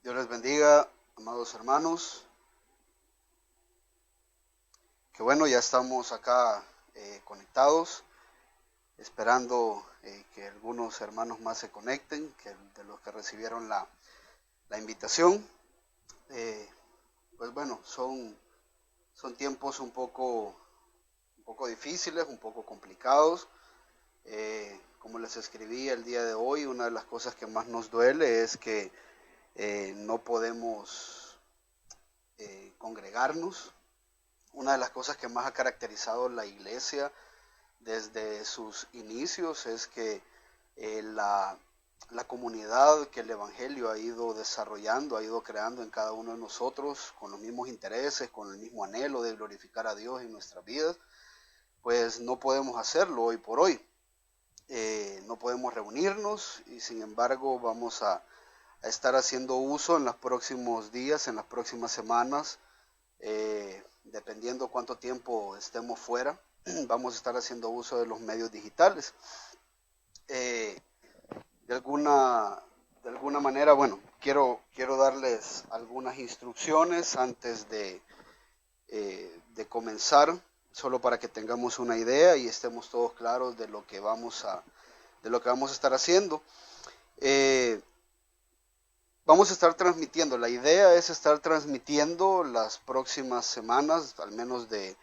Dios les bendiga, amados hermanos. Que bueno, ya estamos acá conectados, esperando que algunos hermanos más se conecten, que de los que recibieron la invitación. Eh, pues bueno, son tiempos un poco difíciles, un poco complicados. Como les escribí el día de hoy, una de las cosas que más nos duele es que no podemos congregarnos. Una de las cosas que más ha caracterizado la iglesia desde sus inicios es que la comunidad que el Evangelio ha ido desarrollando, ha ido creando en cada uno de nosotros con los mismos intereses, con el mismo anhelo de glorificar a Dios en nuestras vidas, pues no podemos hacerlo hoy por hoy. No podemos reunirnos y sin embargo vamos a estar haciendo uso en los próximos días, en las próximas semanas, dependiendo cuánto tiempo estemos fuera, vamos a estar haciendo uso de los medios digitales. Eh, de, alguna, de alguna manera, bueno, quiero darles algunas instrucciones antes de comenzar, solo para que tengamos una idea y estemos todos claros de lo que vamos a estar haciendo. Eh, Vamos a estar transmitiendo, la idea es estar transmitiendo las próximas semanas, al menos de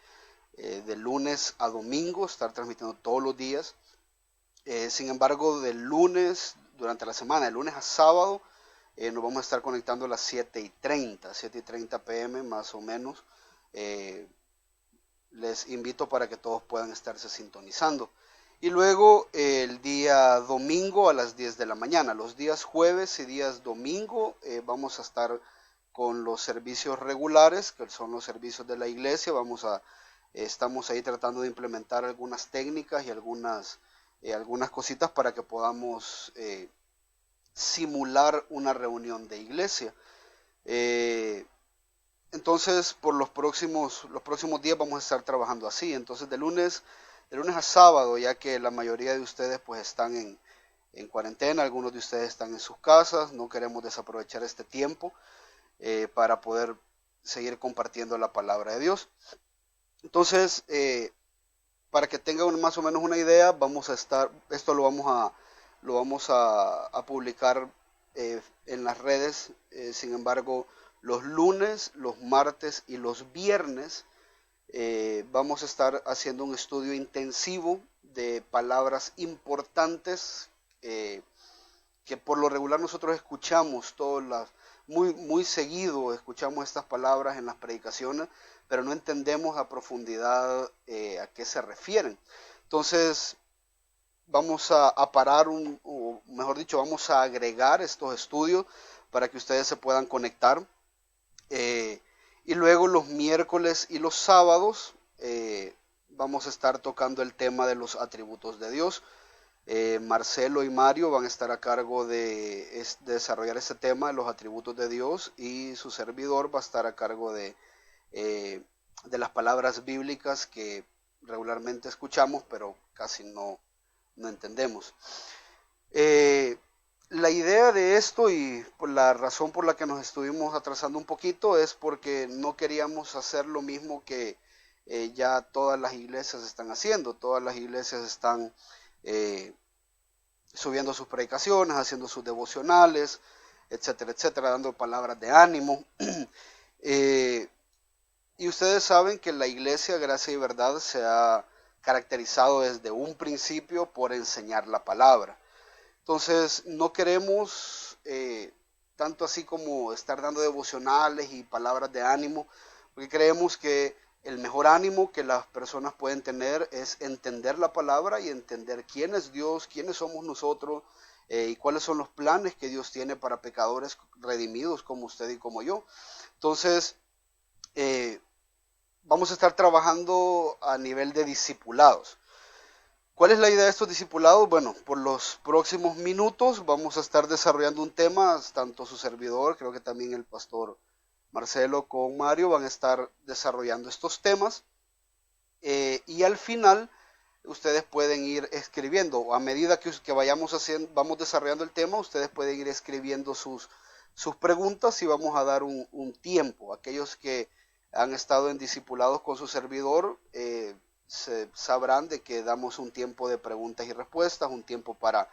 lunes a domingo, estar transmitiendo todos los días. Sin embargo, del lunes, durante la semana, de lunes a sábado, nos vamos a estar conectando a las 7:30 pm más o menos. Eh, Les invito para que todos puedan estarse sintonizando. Y luego el día domingo a las 10 de la mañana. Los días jueves y días domingo vamos a estar con los servicios regulares, que son los servicios de la iglesia. Estamos ahí tratando de implementar algunas técnicas y algunas cositas para que podamos simular una reunión de iglesia. Entonces, por los próximos días vamos a estar trabajando así. Entonces, de lunes a sábado, ya que la mayoría de ustedes pues están en cuarentena, algunos de ustedes están en sus casas, no queremos desaprovechar este tiempo para poder seguir compartiendo la palabra de Dios. Entonces, para que tengan más o menos una idea, esto lo vamos a publicar en las redes. Sin embargo, los lunes, los martes y los viernes vamos a estar haciendo un estudio intensivo de palabras importantes que por lo regular nosotros escuchamos muy seguido escuchamos estas palabras en las predicaciones, pero no entendemos a profundidad a qué se refieren. Entonces vamos a parar, o mejor dicho, vamos a agregar estos estudios para que ustedes se puedan conectar. Y luego los miércoles y los sábados vamos a estar tocando el tema de los atributos de Dios. Marcelo y Mario van a estar a cargo de desarrollar este tema de los atributos de Dios, y su servidor va a estar a cargo de las palabras bíblicas que regularmente escuchamos pero casi no entendemos. La idea de esto, y por la razón por la que nos estuvimos atrasando un poquito, es porque no queríamos hacer lo mismo que ya todas las iglesias están haciendo. Todas las iglesias están subiendo sus predicaciones, haciendo sus devocionales, etcétera, etcétera, dando palabras de ánimo. Y ustedes saben que la iglesia Gracia y Verdad se ha caracterizado desde un principio por enseñar la palabra. Entonces no queremos tanto así como estar dando devocionales y palabras de ánimo, porque creemos que el mejor ánimo que las personas pueden tener es entender la palabra y entender quién es Dios, quiénes somos nosotros y cuáles son los planes que Dios tiene para pecadores redimidos como usted y como yo. Entonces vamos a estar trabajando a nivel de discipulados. ¿Cuál es la idea de estos discipulados? Bueno, por los próximos minutos vamos a estar desarrollando un tema, tanto su servidor, creo que también el pastor Marcelo con Mario van a estar desarrollando estos temas, y al final ustedes pueden ir escribiendo, a medida que vamos desarrollando el tema, ustedes pueden ir escribiendo sus preguntas y vamos a dar un tiempo. Aquellos que han estado en discipulados con su servidor sabrán de que damos un tiempo de preguntas y respuestas, un tiempo para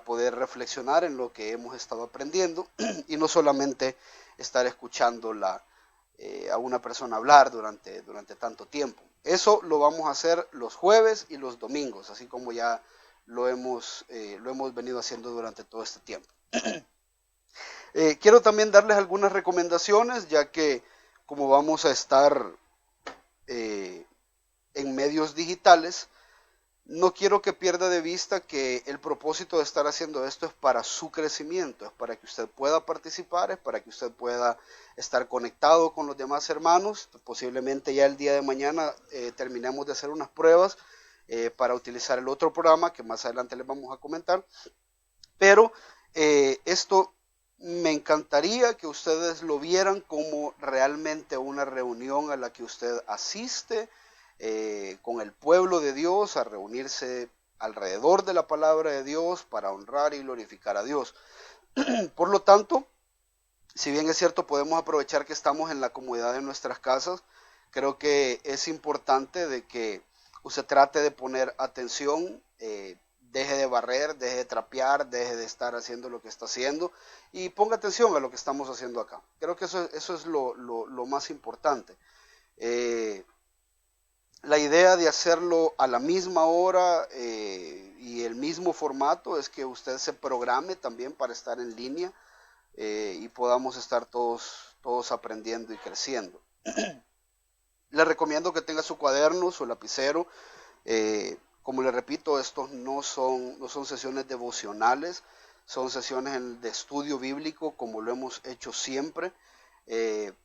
poder reflexionar en lo que hemos estado aprendiendo y no solamente estar escuchando a una persona hablar durante tanto tiempo. Eso lo vamos a hacer los jueves y los domingos, así como ya lo hemos venido haciendo durante todo este tiempo. Quiero también darles algunas recomendaciones, ya que como vamos a estar en medios digitales, no quiero que pierda de vista que el propósito de estar haciendo esto es para su crecimiento, es para que usted pueda participar, es para que usted pueda estar conectado con los demás hermanos. Posiblemente ya el día de mañana terminemos de hacer unas pruebas para utilizar el otro programa que más adelante les vamos a comentar. Pero esto me encantaría que ustedes lo vieran como realmente una reunión a la que usted asiste con el pueblo de Dios, a reunirse alrededor de la palabra de Dios para honrar y glorificar a Dios. Por lo tanto, si bien es cierto, podemos aprovechar que estamos en la comodidad de nuestras casas, creo que es importante de que usted trate de poner atención, deje de barrer, deje de trapear, deje de estar haciendo lo que está haciendo y ponga atención a lo que estamos haciendo acá. Creo que eso es lo más importante. La idea de hacerlo a la misma hora y el mismo formato es que usted se programe también para estar en línea y podamos estar todos aprendiendo y creciendo. Le recomiendo que tenga su cuaderno, su lapicero. Como le repito, estos no son sesiones devocionales, son sesiones de estudio bíblico como lo hemos hecho siempre,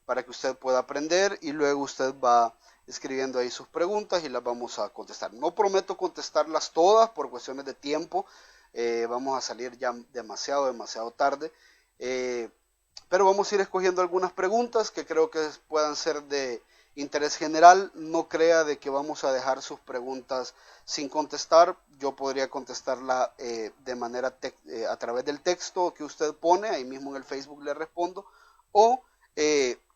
para que usted pueda aprender y luego usted va escribiendo ahí sus preguntas y las vamos a contestar. No prometo contestarlas todas por cuestiones de tiempo, vamos a salir ya demasiado tarde, pero vamos a ir escogiendo algunas preguntas que creo que puedan ser de interés general. No crea de que vamos a dejar sus preguntas sin contestar. Yo podría contestarla de manera a través del texto que usted pone, ahí mismo en el Facebook le respondo, o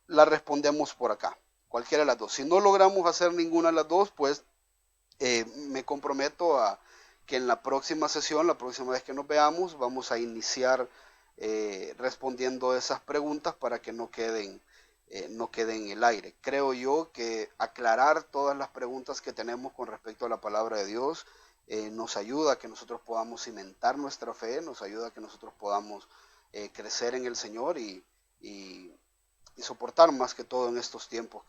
la respondemos por acá, cualquiera de las dos. Si no logramos hacer ninguna de las dos, pues me comprometo a que en la próxima sesión, la próxima vez que nos veamos, vamos a iniciar respondiendo esas preguntas para que no queden en el aire. Creo yo que aclarar todas las preguntas que tenemos con respecto a la palabra de Dios nos ayuda a que nosotros podamos cimentar nuestra fe, nos ayuda a que nosotros podamos crecer en el Señor y soportar más que todo en estos tiempos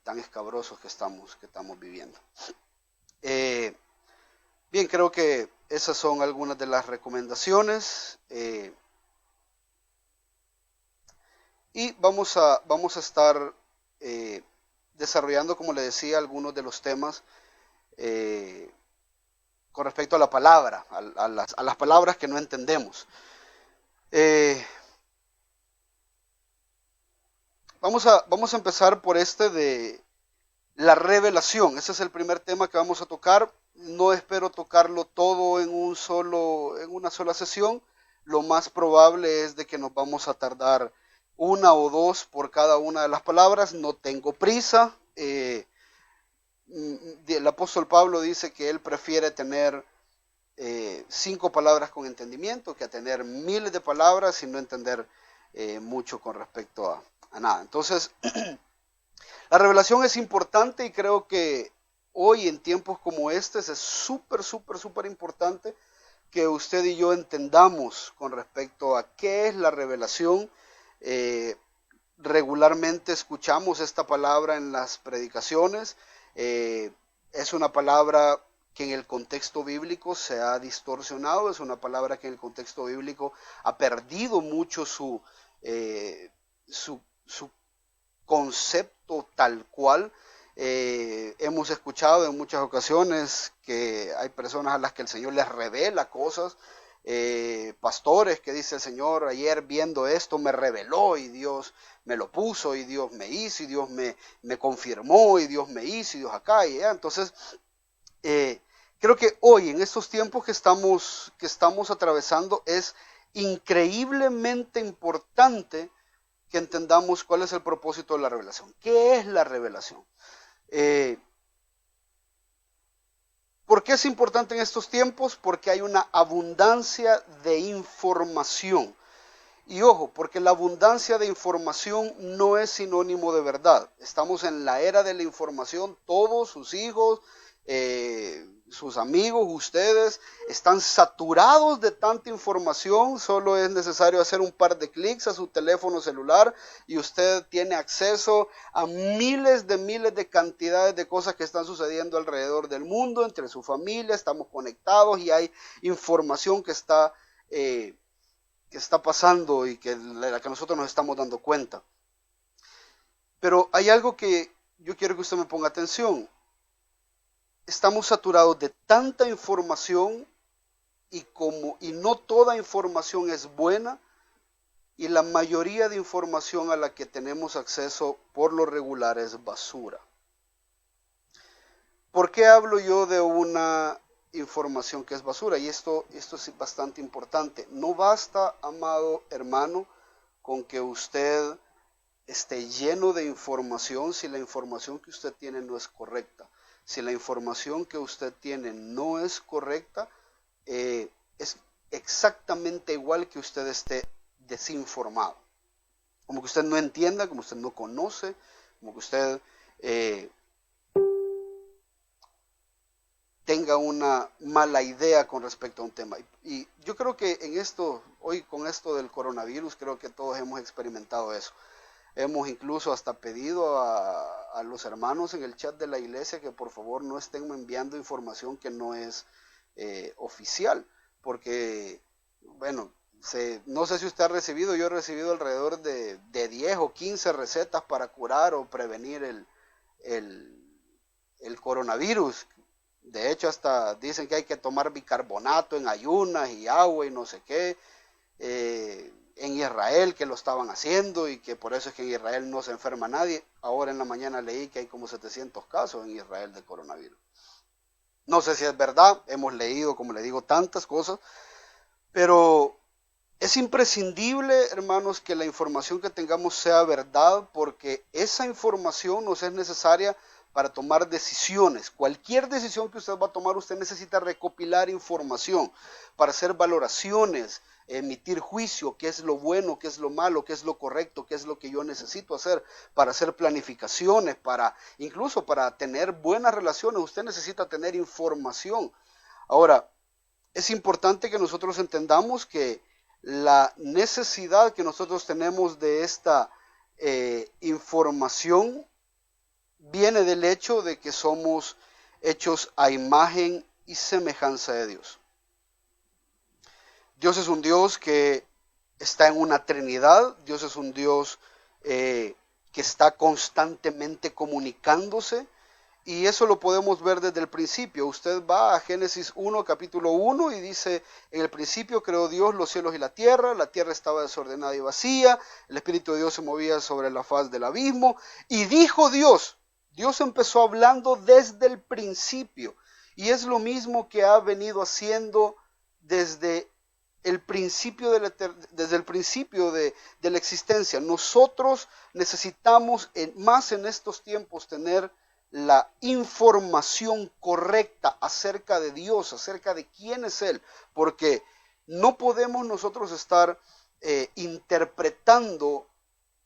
tan escabrosos que estamos viviendo. Bien, creo que esas son algunas de las recomendaciones. Y vamos a estar desarrollando, como le decía, algunos de los temas con respecto a la palabra, a las palabras que no entendemos. Vamos a empezar por de la revelación. Ese es el primer tema que vamos a tocar. No espero tocarlo todo en una sola sesión. Lo más probable es de que nos vamos a tardar 1 o 2 por cada una de las palabras. No tengo prisa. El apóstol Pablo dice que él prefiere tener 5 palabras con entendimiento que a tener miles de palabras y no entender mucho con respecto a nada. Entonces, la revelación es importante y creo que hoy en tiempos como estos es súper importante que usted y yo entendamos con respecto a qué es la revelación. Regularmente escuchamos esta palabra en las predicaciones. Es una palabra que en el contexto bíblico se ha distorsionado, es una palabra que en el contexto bíblico ha perdido mucho su concepto tal cual. Hemos escuchado en muchas ocasiones que hay personas a las que el Señor les revela cosas, pastores que dice el Señor, ayer viendo esto me reveló y Dios me lo puso y Dios me hizo y Dios me confirmó y Dios me hizo y Dios acá y allá. Entonces creo que hoy en estos tiempos que estamos atravesando es increíblemente importante que entendamos cuál es el propósito de la revelación. ¿Qué es la revelación? ¿Por qué es importante en estos tiempos? Porque hay una abundancia de información. Y ojo, porque la abundancia de información no es sinónimo de verdad. Estamos en la era de la información, todos sus hijos, sus amigos, ustedes están saturados de tanta información. Solo es necesario hacer un par de clics a su teléfono celular y usted tiene acceso a miles de cantidades de cosas que están sucediendo alrededor del mundo, entre su familia. Estamos conectados y hay información que está pasando y de la que nosotros nos estamos dando cuenta. Pero hay algo que yo quiero que usted me ponga atención. Estamos saturados de tanta información y no toda información es buena, y la mayoría de información a la que tenemos acceso por lo regular es basura. ¿Por qué hablo yo de una información que es basura? Y esto es bastante importante. No basta, amado hermano, con que usted esté lleno de información si la información que usted tiene no es correcta. Si la información que usted tiene no es correcta, es exactamente igual que usted esté desinformado. Como que usted no entienda, como usted no conoce, como que usted tenga una mala idea con respecto a un tema. Y yo creo que hoy con esto del coronavirus, creo que todos hemos experimentado eso. Hemos incluso hasta pedido a los hermanos en el chat de la iglesia que por favor no estén enviando información que no es oficial, porque, bueno, no sé si usted ha recibido, yo he recibido alrededor de 10 o 15 recetas para curar o prevenir el coronavirus. De hecho, hasta dicen que hay que tomar bicarbonato en ayunas y agua y no sé qué. En Israel que lo estaban haciendo y que por eso es que en Israel no se enferma nadie. Ahora en la mañana leí que hay como 700 casos en Israel de coronavirus. No sé si es verdad, hemos leído, como le digo, tantas cosas, pero es imprescindible, hermanos, que la información que tengamos sea verdad, porque esa información nos es necesaria para tomar decisiones. Cualquier decisión que usted va a tomar, usted necesita recopilar información para hacer valoraciones, emitir juicio, qué es lo bueno, qué es lo malo, qué es lo correcto, qué es lo que yo necesito hacer, para hacer planificaciones, incluso para tener buenas relaciones. Usted necesita tener información. Ahora, es importante que nosotros entendamos que la necesidad que nosotros tenemos de esta información viene del hecho de que somos hechos a imagen y semejanza de Dios. Dios es un Dios que está en una Trinidad. Dios es un Dios que está constantemente comunicándose, y eso lo podemos ver desde el principio. Usted va a Génesis 1, capítulo 1, y dice: en el principio creó Dios los cielos y la tierra estaba desordenada y vacía, el Espíritu de Dios se movía sobre la faz del abismo, y dijo Dios empezó hablando desde el principio, y es lo mismo que ha venido haciendo desde el principio de la existencia. Nosotros necesitamos más en estos tiempos tener la información correcta acerca de Dios, acerca de quién es Él, porque no podemos nosotros estar interpretando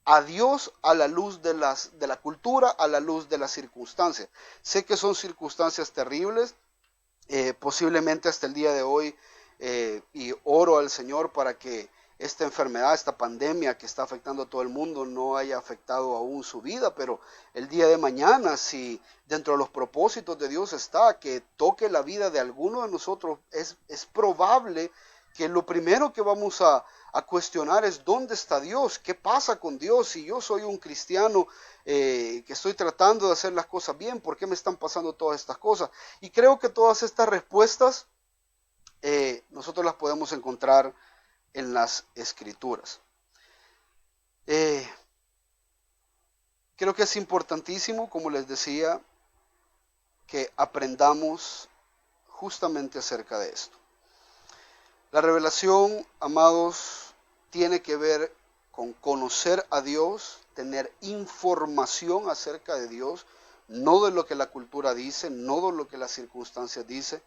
a Dios a la luz de la cultura, a la luz de las circunstancias. Sé que son circunstancias terribles, posiblemente hasta el día de hoy, y oro al Señor para que esta enfermedad, esta pandemia que está afectando a todo el mundo no haya afectado aún su vida, pero el día de mañana, si dentro de los propósitos de Dios está que toque la vida de alguno de nosotros, es probable que lo primero que vamos a cuestionar es: ¿dónde está Dios? ¿Qué pasa con Dios? Si yo soy un cristiano que estoy tratando de hacer las cosas bien, ¿por qué me están pasando todas estas cosas? Y creo que todas estas respuestas nosotros las podemos encontrar en las Escrituras. Creo que es importantísimo, como les decía, que aprendamos justamente acerca de esto. La revelación, amados, tiene que ver con conocer a Dios, tener información acerca de Dios, no de lo que la cultura dice, no de lo que las circunstancias dicen,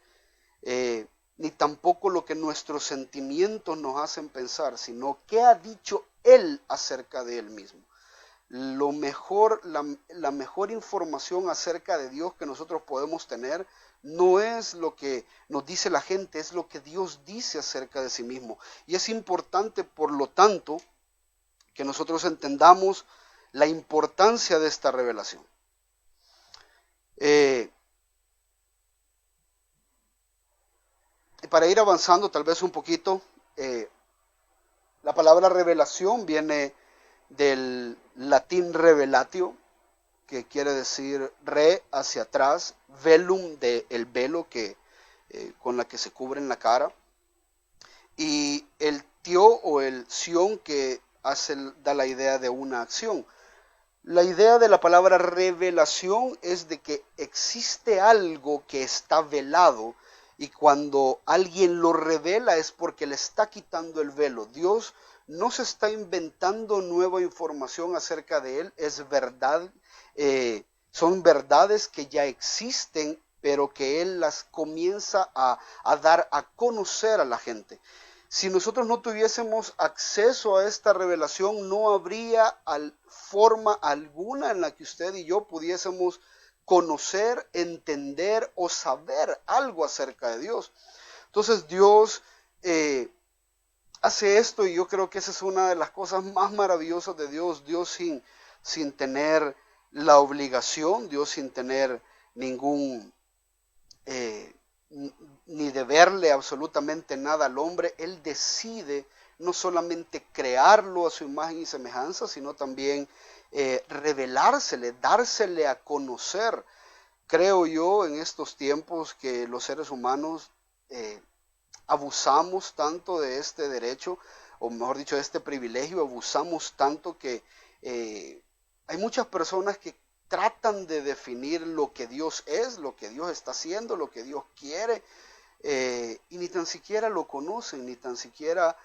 ni tampoco lo que nuestros sentimientos nos hacen pensar, sino qué ha dicho Él acerca de Él mismo. La mejor información acerca de Dios que nosotros podemos tener no es lo que nos dice la gente, es lo que Dios dice acerca de sí mismo. Y es importante, por lo tanto, que nosotros entendamos la importancia de esta revelación. Para ir avanzando tal vez un poquito, la palabra revelación viene del latín revelatio, que quiere decir re hacia atrás, velum de el velo que, con la que se cubre en la cara, y el tio o el sion que da la idea de una acción. La idea de la palabra revelación es de que existe algo que está velado, y cuando alguien lo revela es porque le está quitando el velo. Dios no se está inventando nueva información acerca de Él, es verdad, son verdades que ya existen, pero que Él las comienza a dar a conocer a la gente. Si nosotros no tuviésemos acceso a esta revelación, no habría forma alguna en la que usted y yo pudiésemos conocer, entender o saber algo acerca de Dios. Entonces Dios hace esto, y yo creo que esa es una de las cosas más maravillosas de Dios. Dios sin tener la obligación, Dios sin tener ningún ni deberle absolutamente nada al hombre, Él decide no solamente crearlo a su imagen y semejanza, sino también revelársele, dársele a conocer. Creo yo en estos tiempos que los seres humanos abusamos tanto de este derecho, o mejor dicho, de este privilegio, abusamos tanto que hay muchas personas que tratan de definir lo que Dios es, lo que Dios está haciendo, lo que Dios quiere, y ni tan siquiera lo conocen, ni tan siquiera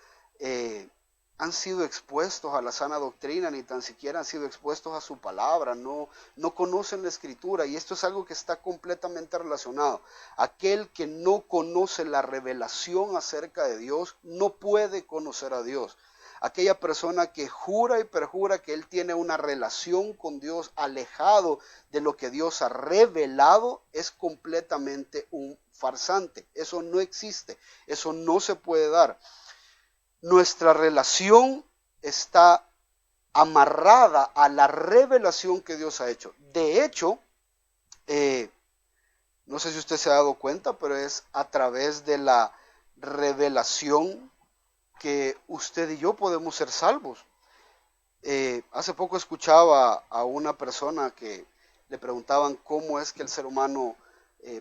han sido expuestos a la sana doctrina, ni tan siquiera han sido expuestos a su palabra, no conocen la Escritura, y esto es algo que está completamente relacionado. Aquel que no conoce la revelación acerca de Dios no puede conocer a Dios. Aquella persona que jura y perjura que él tiene una relación con Dios alejado de lo que Dios ha revelado es completamente un farsante. Eso no existe, eso no se puede dar. Nuestra relación está amarrada a la revelación que Dios ha hecho. De hecho, no sé si usted se ha dado cuenta, pero es a través de la revelación que usted y yo podemos ser salvos. Hace poco escuchaba a una persona que le preguntaban cómo es que el ser humano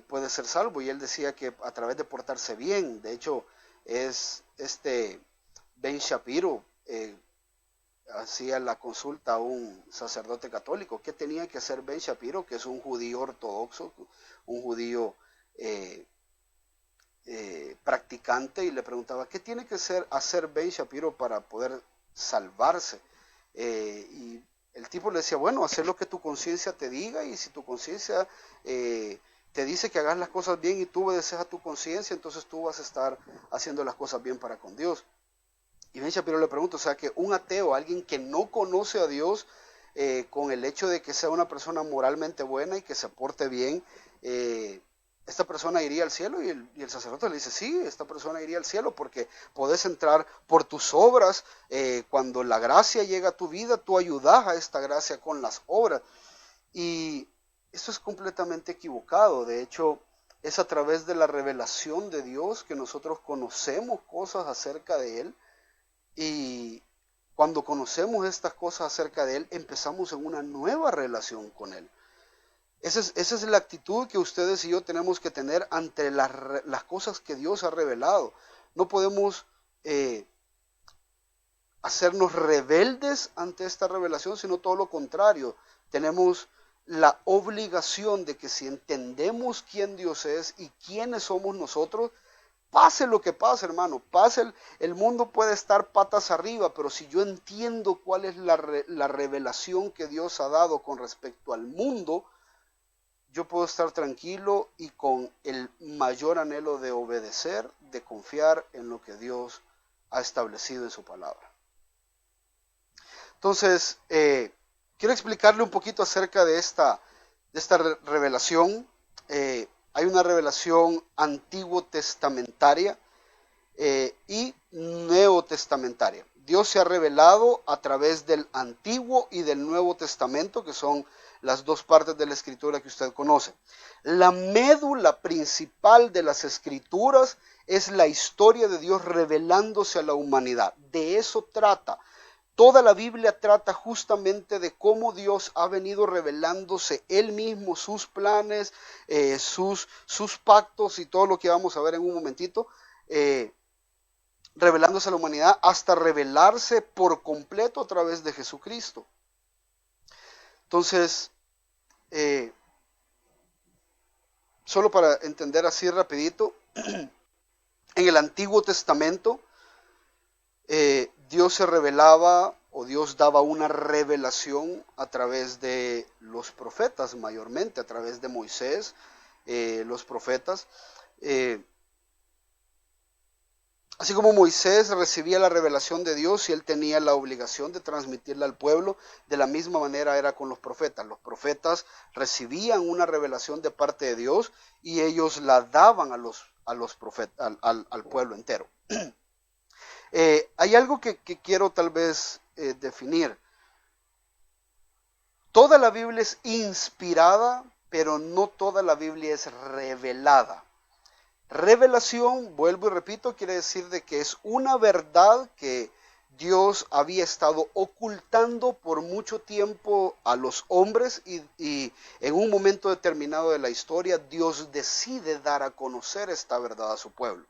puede ser salvo, y él decía que a través de portarse bien. De hecho, es Ben Shapiro hacía la consulta a un sacerdote católico. ¿Qué tenía que hacer Ben Shapiro, que es un judío ortodoxo, un judío practicante? Y le preguntaba, ¿qué tiene que hacer Ben Shapiro para poder salvarse? Y el tipo le decía, bueno, hacer lo que tu conciencia te diga, y si tu conciencia te dice que hagas las cosas bien y tú obedeces a tu conciencia, entonces tú vas a estar haciendo las cosas bien para con Dios. Y Ben Shapiro le pregunta, o sea, que un ateo, alguien que no conoce a Dios, con el hecho de que sea una persona moralmente buena y que se porte bien, esta persona iría al cielo. Y el sacerdote le dice, sí, esta persona iría al cielo porque podés entrar por tus obras. Cuando la gracia llega a tu vida, tú ayudas a esta gracia con las obras. Y esto es completamente equivocado. De hecho, es a través de la revelación de Dios que nosotros conocemos cosas acerca de Él. Y cuando conocemos estas cosas acerca de Él, empezamos en una nueva relación con Él. Esa es la actitud que ustedes y yo tenemos que tener ante las cosas que Dios ha revelado. No podemos hacernos rebeldes ante esta revelación, sino todo lo contrario. Tenemos la obligación de que si entendemos quién Dios es y quiénes somos nosotros, Pase lo que pase, hermano, el mundo puede estar patas arriba, pero si yo entiendo cuál es la revelación que Dios ha dado con respecto al mundo, yo puedo estar tranquilo y con el mayor anhelo de obedecer, de confiar en lo que Dios ha establecido en su palabra. Entonces, quiero explicarle un poquito acerca de esta revelación. Hay una revelación antiguo testamentaria y neotestamentaria. Dios se ha revelado a través del Antiguo y del Nuevo Testamento, que son las dos partes de la Escritura que usted conoce. La médula principal de las Escrituras es la historia de Dios revelándose a la humanidad. De eso trata. Toda la Biblia trata justamente de cómo Dios ha venido revelándose Él mismo, sus planes, sus pactos y todo lo que vamos a ver en un momentito, revelándose a la humanidad hasta revelarse por completo a través de Jesucristo. Entonces, solo para entender así rapidito, en el Antiguo Testamento, Dios se revelaba o Dios daba una revelación a través de los profetas, mayormente a través de Moisés, los profetas. Así como Moisés recibía la revelación de Dios y él tenía la obligación de transmitirla al pueblo, de la misma manera era con los profetas. Los profetas recibían una revelación de parte de Dios y ellos la daban al pueblo entero. Hay algo que quiero tal vez definir. Toda la Biblia es inspirada, pero no toda la Biblia es revelada. Revelación, vuelvo y repito, quiere decir de que es una verdad que Dios había estado ocultando por mucho tiempo a los hombres y en un momento determinado de la historia Dios decide dar a conocer esta verdad a su pueblo.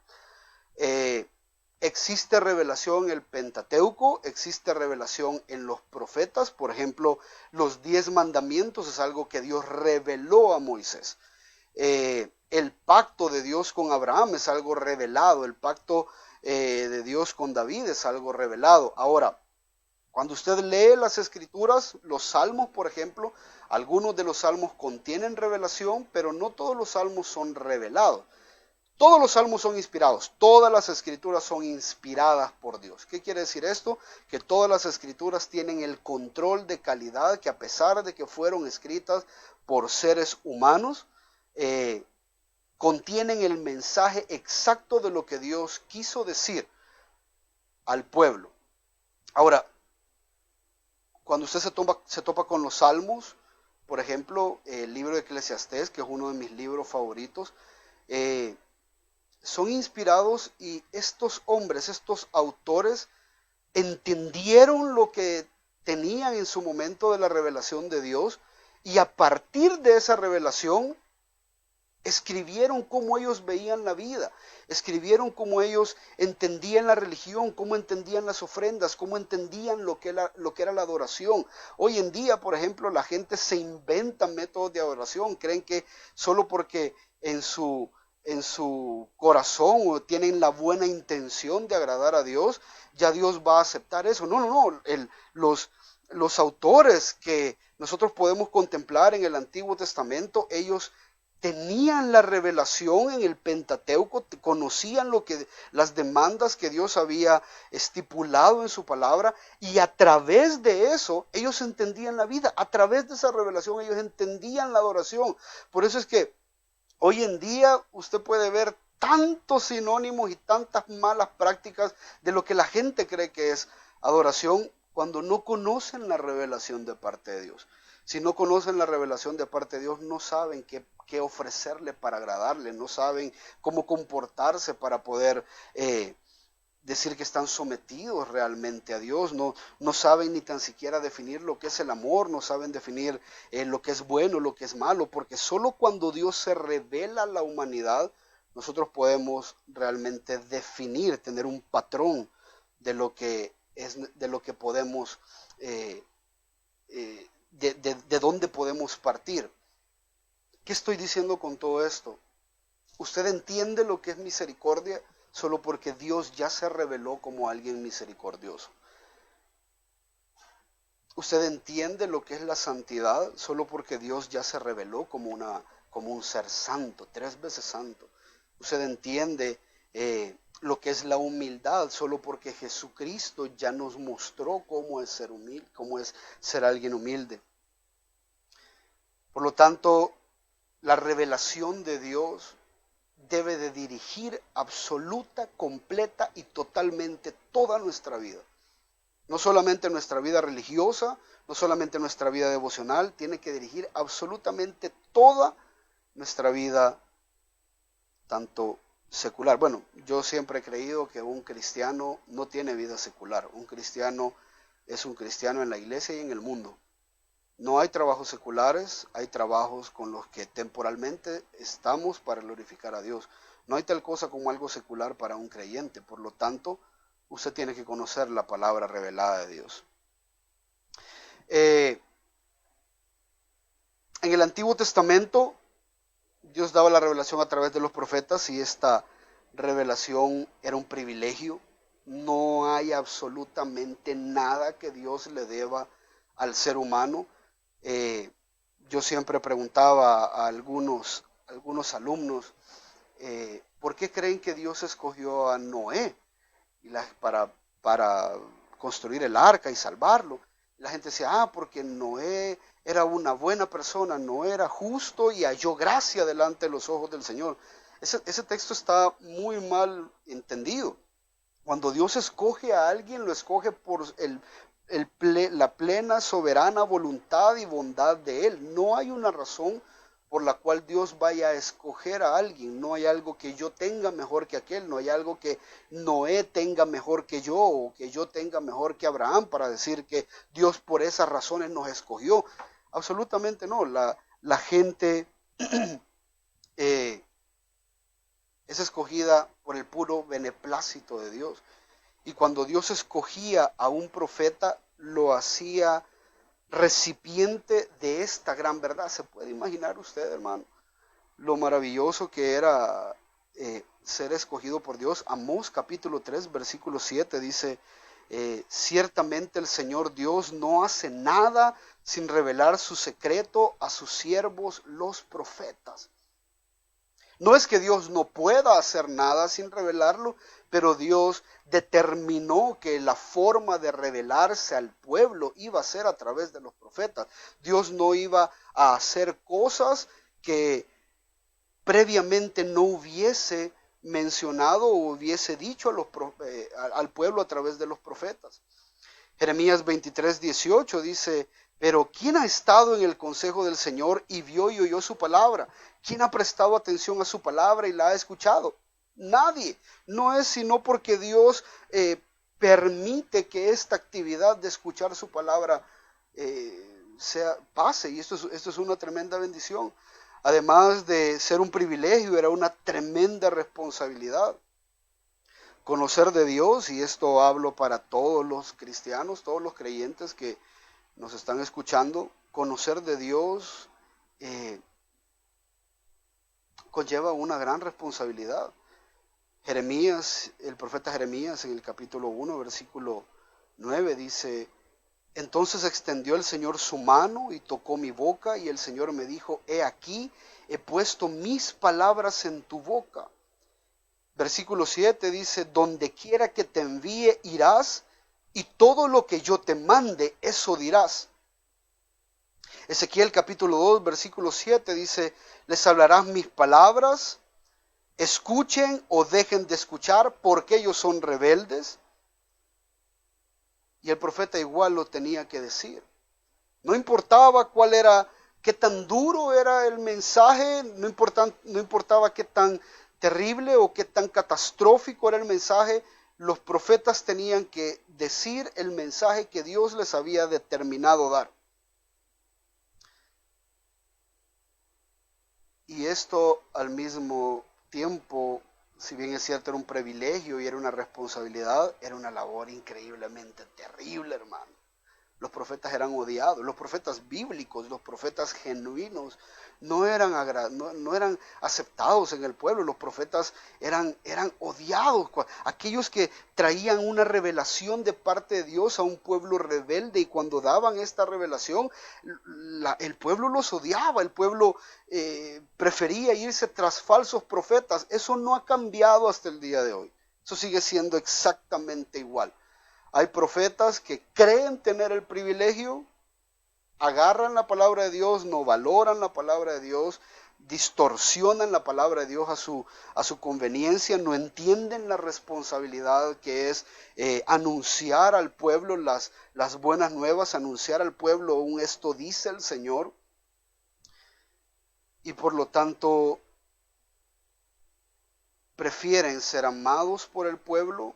Existe revelación en el Pentateuco, existe revelación en los profetas. Por ejemplo, los 10 mandamientos es algo que Dios reveló a Moisés. El pacto de Dios con Abraham es algo revelado. El pacto de Dios con David es algo revelado. Ahora, cuando usted lee las escrituras, los salmos, por ejemplo, algunos de los salmos contienen revelación, pero no todos los salmos son revelados. Todos los salmos son inspirados, todas las escrituras son inspiradas por Dios. ¿Qué quiere decir esto? Que todas las escrituras tienen el control de calidad, que a pesar de que fueron escritas por seres humanos, contienen el mensaje exacto de lo que Dios quiso decir al pueblo. Ahora, cuando usted se topa con los salmos, por ejemplo, el libro de Eclesiastés, que es uno de mis libros favoritos, son inspirados y estos hombres, estos autores, entendieron lo que tenían en su momento de la revelación de Dios y a partir de esa revelación escribieron cómo ellos veían la vida, escribieron cómo ellos entendían la religión, cómo entendían las ofrendas, cómo entendían lo que era la adoración. Hoy en día, por ejemplo, la gente se inventa métodos de adoración, creen que solo porque en su corazón o tienen la buena intención de agradar a Dios, ya Dios va a aceptar eso. No. Los autores que nosotros podemos contemplar en el Antiguo Testamento, ellos tenían la revelación en el Pentateuco, conocían las demandas que Dios había estipulado en su palabra y a través de eso ellos entendían la vida, a través de esa revelación ellos entendían la adoración. Por eso es que hoy en día usted puede ver tantos sinónimos y tantas malas prácticas de lo que la gente cree que es adoración cuando no conocen la revelación de parte de Dios. Si no conocen la revelación de parte de Dios, no saben qué ofrecerle para agradarle, no saben cómo comportarse para poder decir que están sometidos realmente a Dios, no saben ni tan siquiera definir lo que es el amor, no saben definir lo que es bueno, lo que es malo, porque solo cuando Dios se revela a la humanidad, nosotros podemos realmente definir, tener un patrón de lo que podemos, de dónde podemos partir. ¿Qué estoy diciendo con todo esto? Usted entiende lo que es misericordia solo porque Dios ya se reveló como alguien misericordioso. Usted entiende lo que es la santidad solo porque Dios ya se reveló como un ser santo, 3 veces santo. Usted entiende lo que es la humildad solo porque Jesucristo ya nos mostró cómo es ser humilde, cómo es ser alguien humilde. Por lo tanto, la revelación de Dios debe de dirigir absoluta, completa y totalmente toda nuestra vida. No solamente nuestra vida religiosa, no solamente nuestra vida devocional, tiene que dirigir absolutamente toda nuestra vida, tanto secular. Bueno, yo siempre he creído que un cristiano no tiene vida secular. Un cristiano es un cristiano en la iglesia y en el mundo. No hay trabajos seculares, hay trabajos con los que temporalmente estamos para glorificar a Dios. No hay tal cosa como algo secular para un creyente, por lo tanto, usted tiene que conocer la palabra revelada de Dios. En el Antiguo Testamento, Dios daba la revelación a través de los profetas y esta revelación era un privilegio. No hay absolutamente nada que Dios le deba al ser humano. Yo siempre preguntaba a algunos alumnos, ¿por qué creen que Dios escogió a Noé para construir el arca y salvarlo? La gente decía, porque Noé era una buena persona, Noé era justo y halló gracia delante de los ojos del Señor. Ese texto está muy mal entendido. Cuando Dios escoge a alguien, lo escoge por la plena, soberana voluntad y bondad de Él. No hay una razón por la cual Dios vaya a escoger a alguien. No hay algo que yo tenga mejor que aquel, no hay algo que Noé tenga mejor que yo o que yo tenga mejor que Abraham para decir que Dios por esas razones nos escogió. Absolutamente no. La gente es escogida por el puro beneplácito de Dios. Y cuando Dios escogía a un profeta, lo hacía recipiente de esta gran verdad. ¿Se puede imaginar usted, hermano, lo maravilloso que era ser escogido por Dios? Amós capítulo 3, versículo 7 dice, ciertamente el Señor Dios no hace nada sin revelar su secreto a sus siervos los profetas. No es que Dios no pueda hacer nada sin revelarlo, pero Dios determinó que la forma de revelarse al pueblo iba a ser a través de los profetas. Dios no iba a hacer cosas que previamente no hubiese mencionado o hubiese dicho al pueblo a través de los profetas. Jeremías 23:18 dice, pero ¿quién ha estado en el consejo del Señor y vio y oyó su palabra? ¿Quién ha prestado atención a su palabra y la ha escuchado? Nadie. No es sino porque Dios permite que esta actividad de escuchar su palabra pase. Y esto es una tremenda bendición. Además de ser un privilegio, era una tremenda responsabilidad. Conocer de Dios, y esto hablo para todos los cristianos, todos los creyentes que nos están escuchando, conocer de Dios conlleva una gran responsabilidad. Jeremías, el profeta Jeremías en el capítulo 1, versículo 9 dice, entonces extendió el Señor su mano y tocó mi boca y el Señor me dijo, he aquí, he puesto mis palabras en tu boca. Versículo 7 dice, donde quiera que te envíe irás y todo lo que yo te mande, eso dirás. Ezequiel capítulo 2, versículo 7 dice, les hablarás mis palabras, escuchen o dejen de escuchar porque ellos son rebeldes. Y el profeta igual lo tenía que decir. No importaba qué tan duro era el mensaje, no importaba qué tan terrible o qué tan catastrófico era el mensaje, los profetas tenían que decir el mensaje que Dios les había determinado dar. Y esto al mismo tiempo, si bien es cierto era un privilegio y era una responsabilidad, era una labor increíblemente terrible, hermano. Los profetas eran odiados, los profetas bíblicos, los profetas genuinos, no eran aceptados en el pueblo. Los profetas eran odiados. Aquellos que traían una revelación de parte de Dios a un pueblo rebelde, y cuando daban esta revelación, el pueblo los odiaba, el pueblo prefería irse tras falsos profetas. Eso no ha cambiado hasta el día de hoy. Eso sigue siendo exactamente igual. Hay profetas que creen tener el privilegio, agarran la palabra de Dios, no valoran la palabra de Dios, distorsionan la palabra de Dios a su conveniencia, no entienden la responsabilidad que es anunciar al pueblo las buenas nuevas, anunciar al pueblo un esto dice el Señor, y por lo tanto prefieren ser amados por el pueblo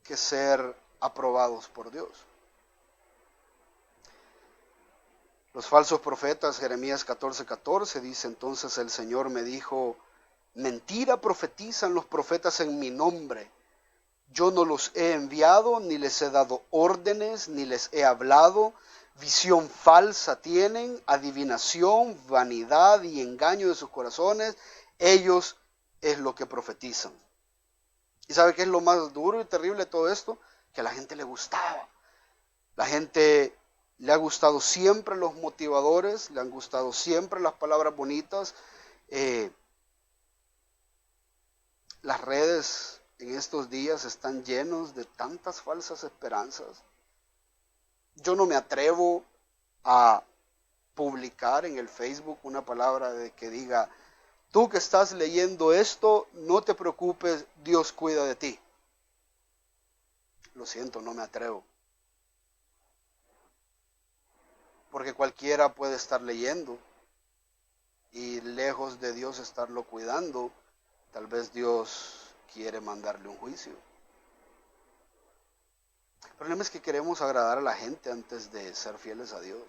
que ser aprobados por Dios. Los falsos profetas, Jeremías 14:14, dice: entonces el Señor me dijo, mentira profetizan los profetas en mi nombre. Yo no los he enviado, ni les he dado órdenes, ni les he hablado. Visión falsa tienen, adivinación, vanidad y engaño de sus corazones. Ellos es lo que profetizan. ¿Y sabe qué es lo más duro y terrible de todo esto? Que a la gente le gustaba. La gente le ha gustado siempre los motivadores, le han gustado siempre las palabras bonitas. Las redes en estos días están llenos de tantas falsas esperanzas. Yo no me atrevo a publicar en el Facebook una palabra de que diga: tú que estás leyendo esto, no te preocupes, Dios cuida de ti. Lo siento, no me atrevo. Porque cualquiera puede estar leyendo y lejos de Dios estarlo cuidando, tal vez Dios quiere mandarle un juicio. El problema es que queremos agradar a la gente antes de ser fieles a Dios.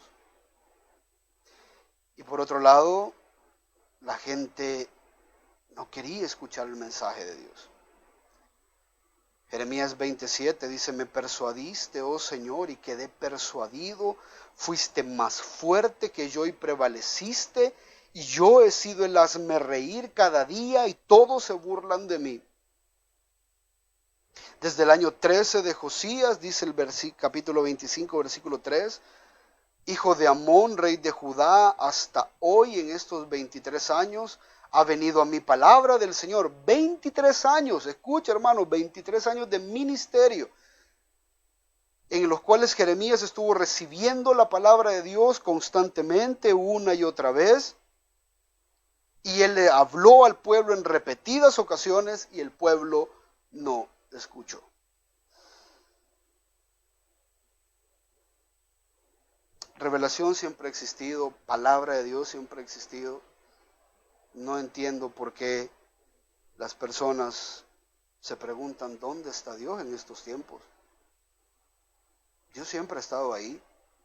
Y por otro lado, la gente no quería escuchar el mensaje de Dios. Jeremías 27 dice: me persuadiste, oh Señor, y quedé persuadido. Fuiste más fuerte que yo y prevaleciste, y yo he sido el hazme reír cada día, y todos se burlan de mí. Desde el año 13 de Josías, dice el capítulo 25, versículo 3, hijo de Amón, rey de Judá, hasta hoy, en estos 23 años, ha venido a mi palabra del Señor. 23 años, escucha hermano, 23 años de ministerio, en los cuales Jeremías estuvo recibiendo la palabra de Dios constantemente, una y otra vez, y él le habló al pueblo en repetidas ocasiones, y el pueblo no escuchó. Revelación siempre ha existido, palabra de Dios siempre ha existido. No entiendo por qué las personas se preguntan: ¿dónde está Dios en estos tiempos? Dios siempre ha estado ahí.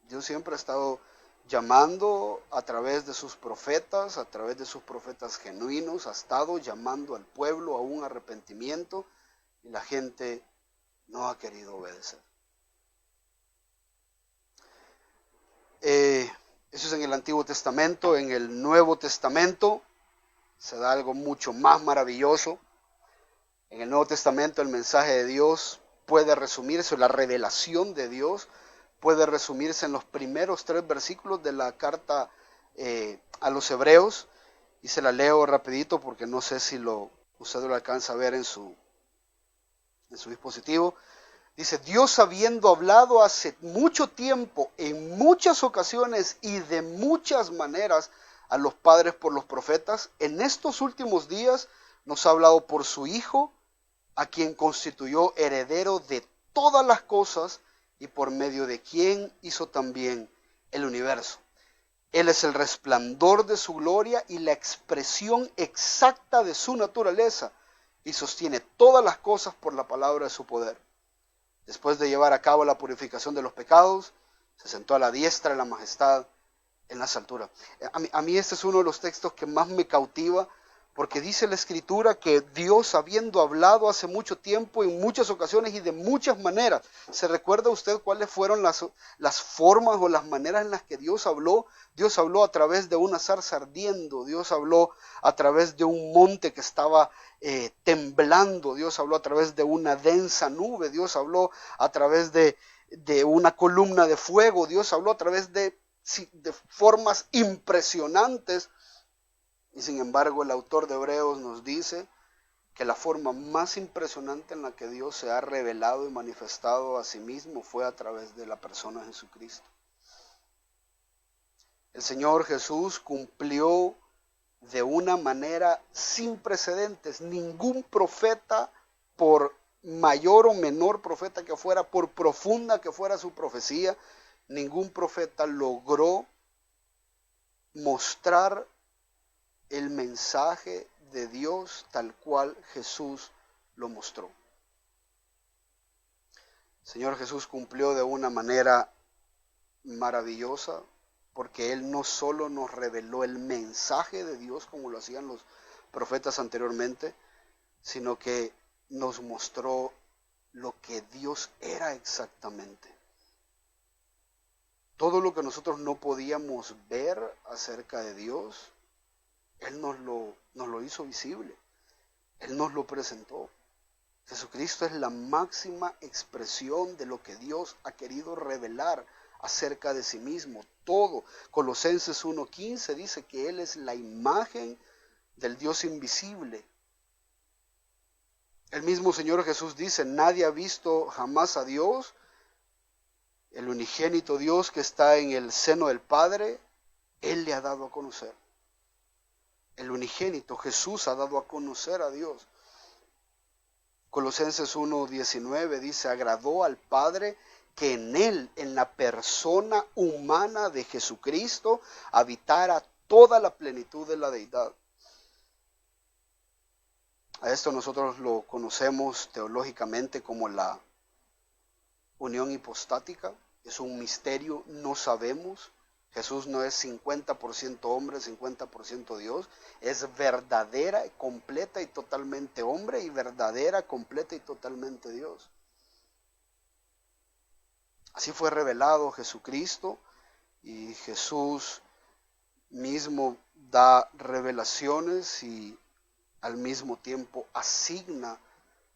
Dios siempre ha estado llamando a través de sus profetas, a través de sus profetas genuinos, ha estado llamando al pueblo a un arrepentimiento, y la gente no ha querido obedecer. Eso es en el Antiguo Testamento. En el Nuevo Testamento se da algo mucho más maravilloso. En el Nuevo Testamento el mensaje de Dios puede resumirse, la revelación de Dios puede resumirse en los primeros 3 versículos de la carta a los Hebreos, y se la leo rapidito porque no sé si usted lo alcanza a ver en su dispositivo. Dice: Dios, habiendo hablado hace mucho tiempo, en muchas ocasiones y de muchas maneras a los padres por los profetas, en estos últimos días nos ha hablado por su Hijo, a quien constituyó heredero de todas las cosas y por medio de quien hizo también el universo. Él es el resplandor de su gloria y la expresión exacta de su naturaleza, y sostiene todas las cosas por la palabra de su poder. Después de llevar a cabo la purificación de los pecados, se sentó a la diestra de la majestad en las alturas. A mí este es uno de los textos que más me cautiva, Porque dice la Escritura que Dios, habiendo hablado hace mucho tiempo, en muchas ocasiones y de muchas maneras, ¿se recuerda usted cuáles fueron las formas o las maneras en las que Dios habló? Dios habló a través de una zarza ardiendo, Dios habló a través de un monte que estaba temblando, Dios habló a través de una densa nube, Dios habló a través de una columna de fuego, Dios habló a través de formas impresionantes. Y sin embargo, el autor de Hebreos nos dice que la forma más impresionante en la que Dios se ha revelado y manifestado a sí mismo fue a través de la persona de Jesucristo. El Señor Jesús cumplió de una manera sin precedentes. Ningún profeta, por mayor o menor profeta que fuera, por profunda que fuera su profecía, ningún profeta logró mostrar el mensaje de Dios tal cual Jesús lo mostró. El Señor Jesús cumplió de una manera maravillosa, porque Él no solo nos reveló el mensaje de Dios como lo hacían los profetas anteriormente, sino que nos mostró lo que Dios era exactamente. Todo lo que nosotros no podíamos ver acerca de Dios, Él nos lo hizo visible. Él nos lo presentó. Jesucristo es la máxima expresión de lo que Dios ha querido revelar acerca de sí mismo. Todo. Colosenses 1:15 dice que Él es la imagen del Dios invisible. El mismo Señor Jesús dice, nadie ha visto jamás a Dios, el unigénito Dios que está en el seno del Padre, Él le ha dado a conocer. El unigénito Jesús ha dado a conocer a Dios. Colosenses 1:19 dice, agradó al Padre que en Él, en la persona humana de Jesucristo, habitara toda la plenitud de la deidad. A esto nosotros lo conocemos teológicamente como la unión hipostática. Es un misterio, no sabemos. Jesús no es 50% hombre, 50% Dios. Es verdadera, completa y totalmente hombre y verdadera, completa y totalmente Dios. Así fue revelado Jesucristo y Jesús mismo da revelaciones y al mismo tiempo asigna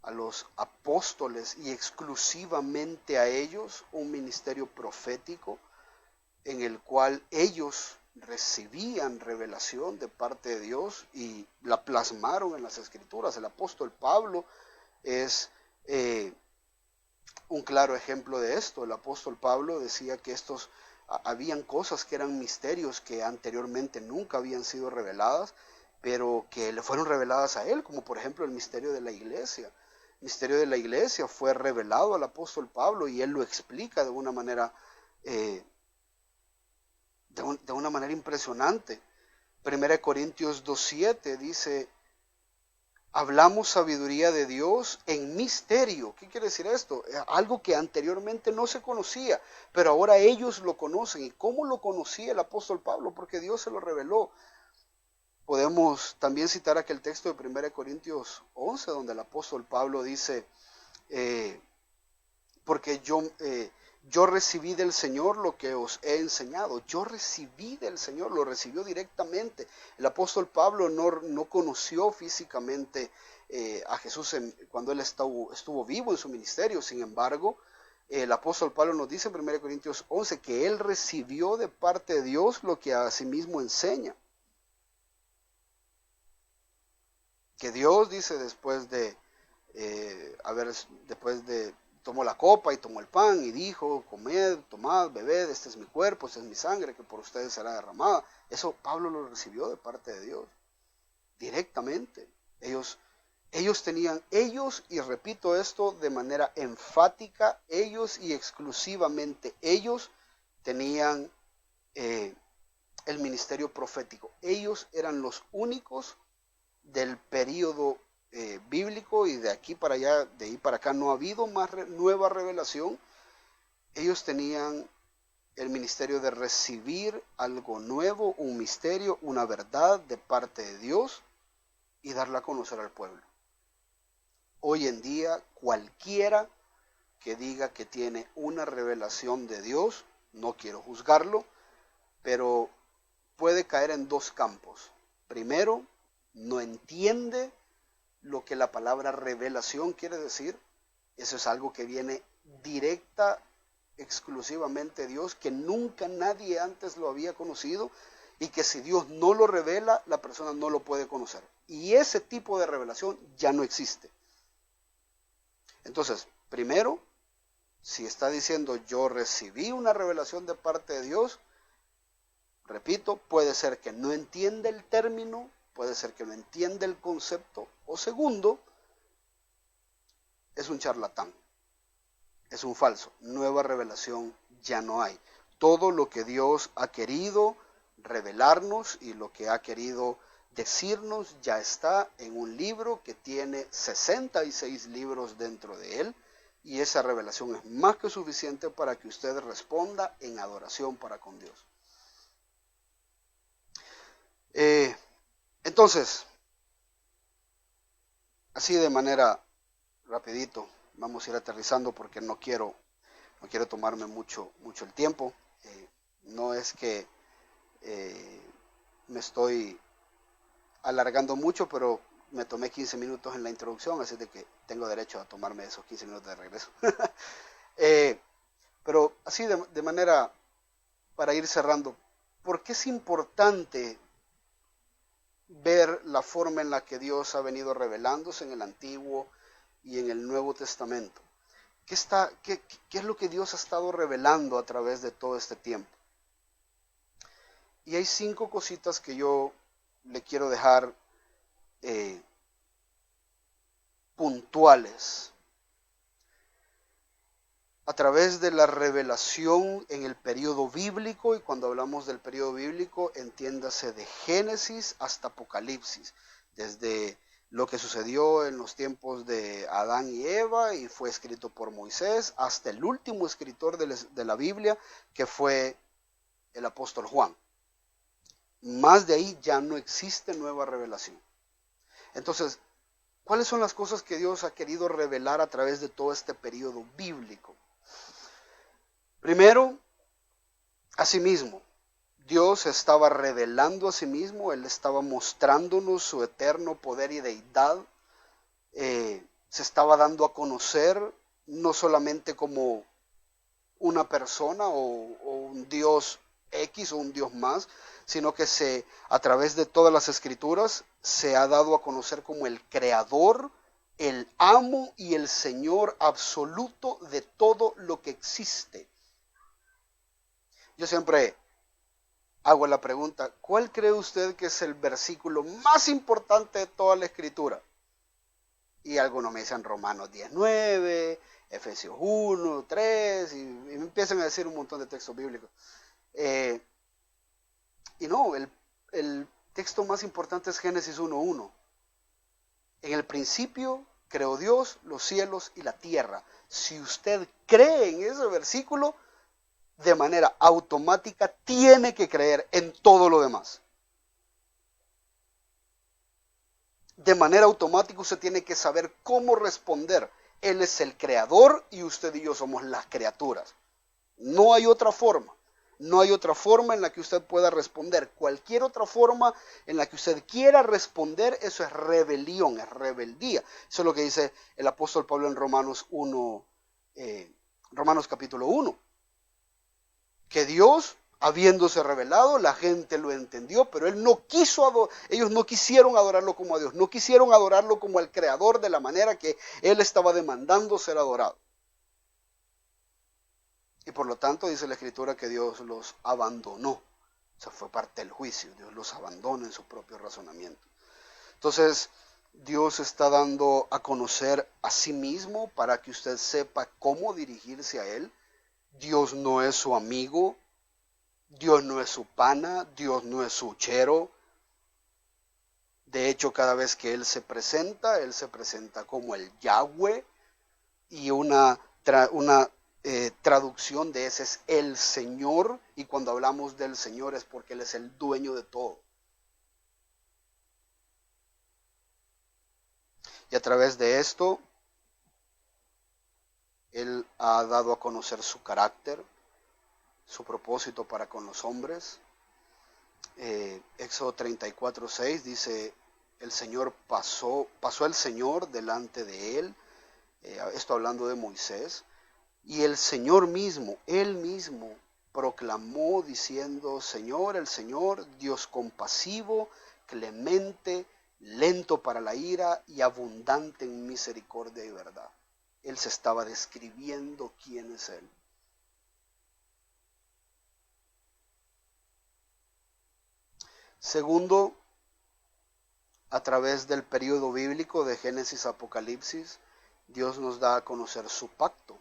a los apóstoles y exclusivamente a ellos un ministerio profético en el cual ellos recibían revelación de parte de Dios y la plasmaron en las Escrituras. El apóstol Pablo es un claro ejemplo de esto. El apóstol Pablo decía que habían cosas que eran misterios que anteriormente nunca habían sido reveladas, pero que le fueron reveladas a él, como por ejemplo el misterio de la iglesia. El misterio de la iglesia fue revelado al apóstol Pablo y él lo explica de una manera impresionante. 1 Corintios 2:7 dice, hablamos sabiduría de Dios en misterio. ¿Qué quiere decir esto? Algo que anteriormente no se conocía, pero ahora ellos lo conocen. ¿Y cómo lo conocía el apóstol Pablo? Porque Dios se lo reveló. Podemos también citar aquel texto de 1 Corintios 11, donde el apóstol Pablo dice, porque yo recibí del Señor lo que os he enseñado. Yo recibí del Señor, lo recibió directamente. El apóstol Pablo no conoció físicamente a Jesús cuando él estuvo vivo en su ministerio. Sin embargo, el apóstol Pablo nos dice en 1 Corintios 11 que él recibió de parte de Dios lo que a sí mismo enseña. Que Dios dice después de tomó la copa y tomó el pan y dijo, comed, tomad, bebed, este es mi cuerpo, esta es mi sangre que por ustedes será derramada. Eso Pablo lo recibió de parte de Dios, directamente. Ellos, y repito esto de manera enfática, ellos y exclusivamente ellos tenían el ministerio profético. Ellos eran los únicos del período bíblico y de aquí para allá, de ahí para acá no ha habido más nueva revelación. Ellos tenían el ministerio de recibir algo nuevo, un misterio, una verdad de parte de Dios, y darla a conocer al pueblo. Hoy en día, cualquiera que diga que tiene una revelación de Dios, no quiero juzgarlo, pero puede caer en dos campos. Primero, no entiende lo que la palabra revelación quiere decir. Eso es algo que viene directa, exclusivamente de Dios, que nunca nadie antes lo había conocido, y que si Dios no lo revela, la persona no lo puede conocer. Y ese tipo de revelación ya no existe. Entonces, primero, si está diciendo yo recibí una revelación de parte de Dios, repito, puede ser que no entienda el término, puede ser que no entienda el concepto, o segundo, es un charlatán, es un falso. Nueva revelación ya no hay. Todo lo que Dios ha querido revelarnos y lo que ha querido decirnos ya está en un libro que tiene 66 libros dentro de él, y esa revelación es más que suficiente para que usted responda en adoración para con Dios. Entonces, así de manera rapidito, vamos a ir aterrizando porque no quiero tomarme mucho el tiempo. No es que me estoy alargando mucho, pero me tomé 15 minutos en la introducción, así de que tengo derecho a tomarme esos 15 minutos de regreso. Pero así de manera, para ir cerrando, ¿por qué es importante ver la forma en la que Dios ha venido revelándose en el Antiguo y en el Nuevo Testamento? ¿Qué es lo que Dios ha estado revelando a través de todo este tiempo? Y hay 5 cositas que yo le quiero dejar puntuales. A través de la revelación en el periodo bíblico, y cuando hablamos del periodo bíblico, entiéndase de Génesis hasta Apocalipsis, desde lo que sucedió en los tiempos de Adán y Eva y fue escrito por Moisés, hasta el último escritor de la Biblia, que fue el apóstol Juan. Más de ahí ya no existe nueva revelación. Entonces, ¿cuáles son las cosas que Dios ha querido revelar a través de todo este periodo bíblico? Primero, a sí mismo. Dios estaba revelando a sí mismo, Él estaba mostrándonos su eterno poder y deidad. Se estaba dando a conocer no solamente como una persona o un Dios X o un Dios más, sino que a través de todas las escrituras se ha dado a conocer como el creador, el amo y el Señor absoluto de todo lo que existe. Yo siempre hago la pregunta, ¿cuál cree usted que es el versículo más importante de toda la escritura? Y algunos me dicen Romanos 10:9, Efesios 1, 3, y me empiezan a decir un montón de textos bíblicos. Y no, el texto más importante es Génesis 1:1. En el principio creó Dios los cielos y la tierra. Si usted cree en ese versículo, de manera automática tiene que creer en todo lo demás. De manera automática usted tiene que saber cómo responder. Él es el creador y usted y yo somos las criaturas. No hay otra forma. No hay otra forma en la que usted pueda responder. Cualquier otra forma en la que usted quiera responder, eso es rebelión, es rebeldía. Eso es lo que dice el apóstol Pablo en Romanos capítulo 1. Que Dios, habiéndose revelado, la gente lo entendió, pero ellos no quisieron adorarlo como a Dios, no quisieron adorarlo como al Creador de la manera que Él estaba demandando ser adorado. Y por lo tanto dice la Escritura que Dios los abandonó. O sea, fue parte del juicio, Dios los abandona en su propio razonamiento. Entonces, Dios está dando a conocer a sí mismo para que usted sepa cómo dirigirse a Él. Dios no es su amigo, Dios no es su pana, Dios no es su chero. De hecho, cada vez que Él se presenta como el Yahweh, y una traducción de ese es el Señor, y cuando hablamos del Señor es porque Él es el dueño de todo. Y a través de esto, Él ha dado a conocer su carácter, su propósito para con los hombres. Éxodo 34:6 dice, el Señor pasó el Señor delante de él, esto hablando de Moisés, y el Señor mismo, Él mismo, proclamó diciendo, Señor, el Señor, Dios compasivo, clemente, lento para la ira y abundante en misericordia y verdad. Él se estaba describiendo quién es Él. Segundo, a través del periodo bíblico de Génesis a Apocalipsis, Dios nos da a conocer su pacto.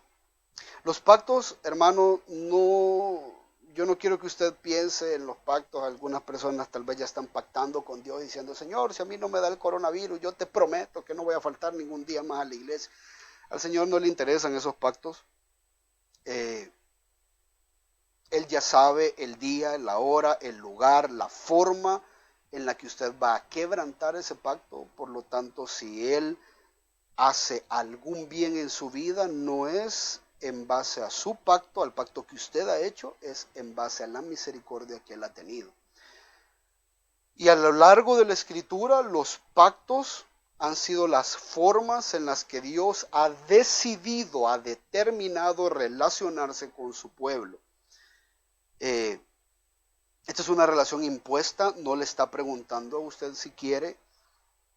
Los pactos, hermano, yo no quiero que usted piense en los pactos. Algunas personas tal vez ya están pactando con Dios diciendo, Señor, si a mí no me da el coronavirus, yo te prometo que no voy a faltar ningún día más a la iglesia. Al Señor no le interesan esos pactos. Él ya sabe el día, la hora, el lugar, la forma en la que usted va a quebrantar ese pacto. Por lo tanto, si Él hace algún bien en su vida, no es en base a su pacto, al pacto que usted ha hecho, es en base a la misericordia que Él ha tenido. Y a lo largo de la Escritura, los pactos han sido las formas en las que Dios ha decidido, ha determinado relacionarse con su pueblo. Esta es una relación impuesta, no le está preguntando a usted si quiere.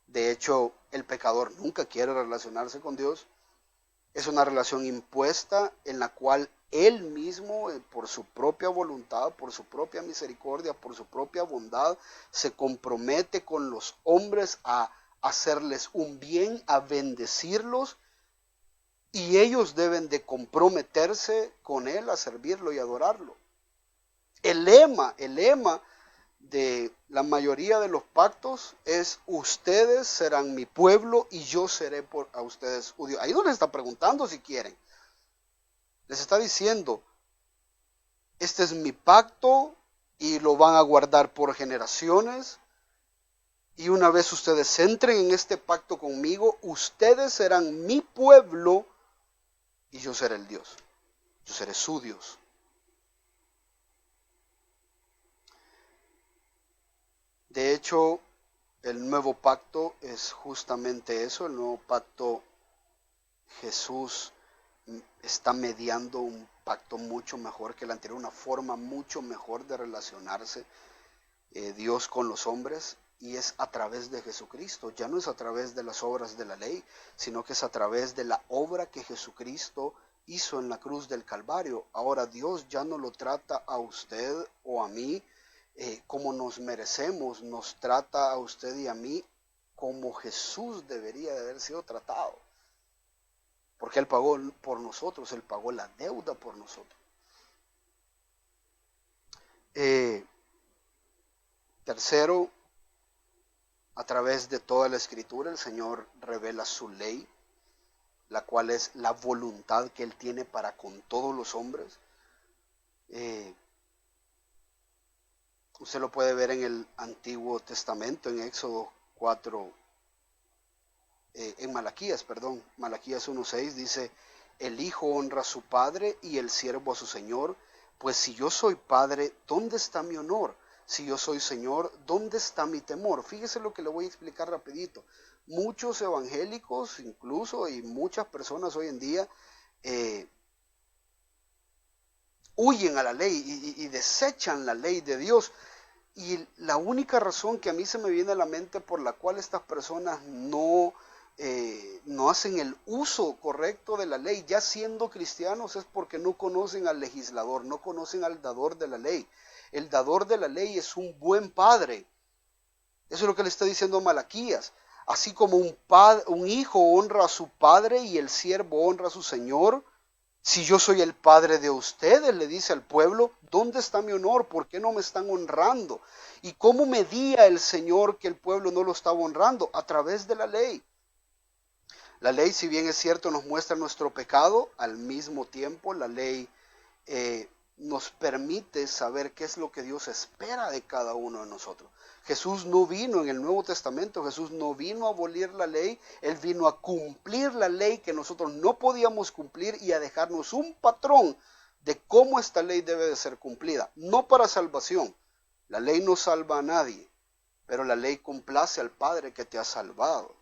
De hecho, el pecador nunca quiere relacionarse con Dios. Es una relación impuesta en la cual Él mismo, por su propia voluntad, por su propia misericordia, por su propia bondad, se compromete con los hombres a hacerles un bien, a bendecirlos, y ellos deben de comprometerse con Él a servirlo y adorarlo. El lema de la mayoría de los pactos es, ustedes serán mi pueblo y yo seré a ustedes su Dios. Ahí no les está preguntando si quieren. Les está diciendo, este es mi pacto y lo van a guardar por generaciones. Y una vez ustedes entren en este pacto conmigo, ustedes serán mi pueblo y yo seré el Dios. Yo seré su Dios. De hecho, el nuevo pacto es justamente eso. El nuevo pacto, Jesús está mediando un pacto mucho mejor que el anterior, una forma mucho mejor de relacionarse Dios con los hombres, y es a través de Jesucristo. Ya no es a través de las obras de la ley, sino que es a través de la obra que Jesucristo hizo en la cruz del Calvario. Ahora Dios ya no lo trata a usted o a mí como nos merecemos, nos trata a usted y a mí como Jesús debería de haber sido tratado. Porque Él pagó por nosotros, Él pagó la deuda por nosotros. Tercero, a través de toda la Escritura, el Señor revela su ley, la cual es la voluntad que Él tiene para con todos los hombres. Usted lo puede ver en el Antiguo Testamento, en Éxodo 4, Malaquías 1:6 dice, el hijo honra a su padre y el siervo a su señor, pues si yo soy padre, ¿dónde está mi honor? Si yo soy señor, ¿dónde está mi temor? Fíjese lo que le voy a explicar rapidito. Muchos evangélicos incluso y muchas personas hoy en día huyen a la ley y desechan la ley de Dios. Y la única razón que a mí se me viene a la mente por la cual estas personas no hacen el uso correcto de la ley, ya siendo cristianos, es porque no conocen al legislador, no conocen al dador de la ley. El dador de la ley es un buen padre. Eso es lo que le está diciendo Malaquías. Así como un hijo honra a su padre y el siervo honra a su señor, si yo soy el padre de ustedes, le dice al pueblo, ¿dónde está mi honor? ¿Por qué no me están honrando? ¿Y cómo medía el Señor que el pueblo no lo estaba honrando? A través de la ley. La ley, si bien es cierto, nos muestra nuestro pecado, al mismo tiempo la ley nos permite saber qué es lo que Dios espera de cada uno de nosotros. Jesús no vino en el Nuevo Testamento, Jesús no vino a abolir la ley, Él vino a cumplir la ley que nosotros no podíamos cumplir y a dejarnos un patrón de cómo esta ley debe de ser cumplida. No para salvación, la ley no salva a nadie, pero la ley complace al Padre que te ha salvado.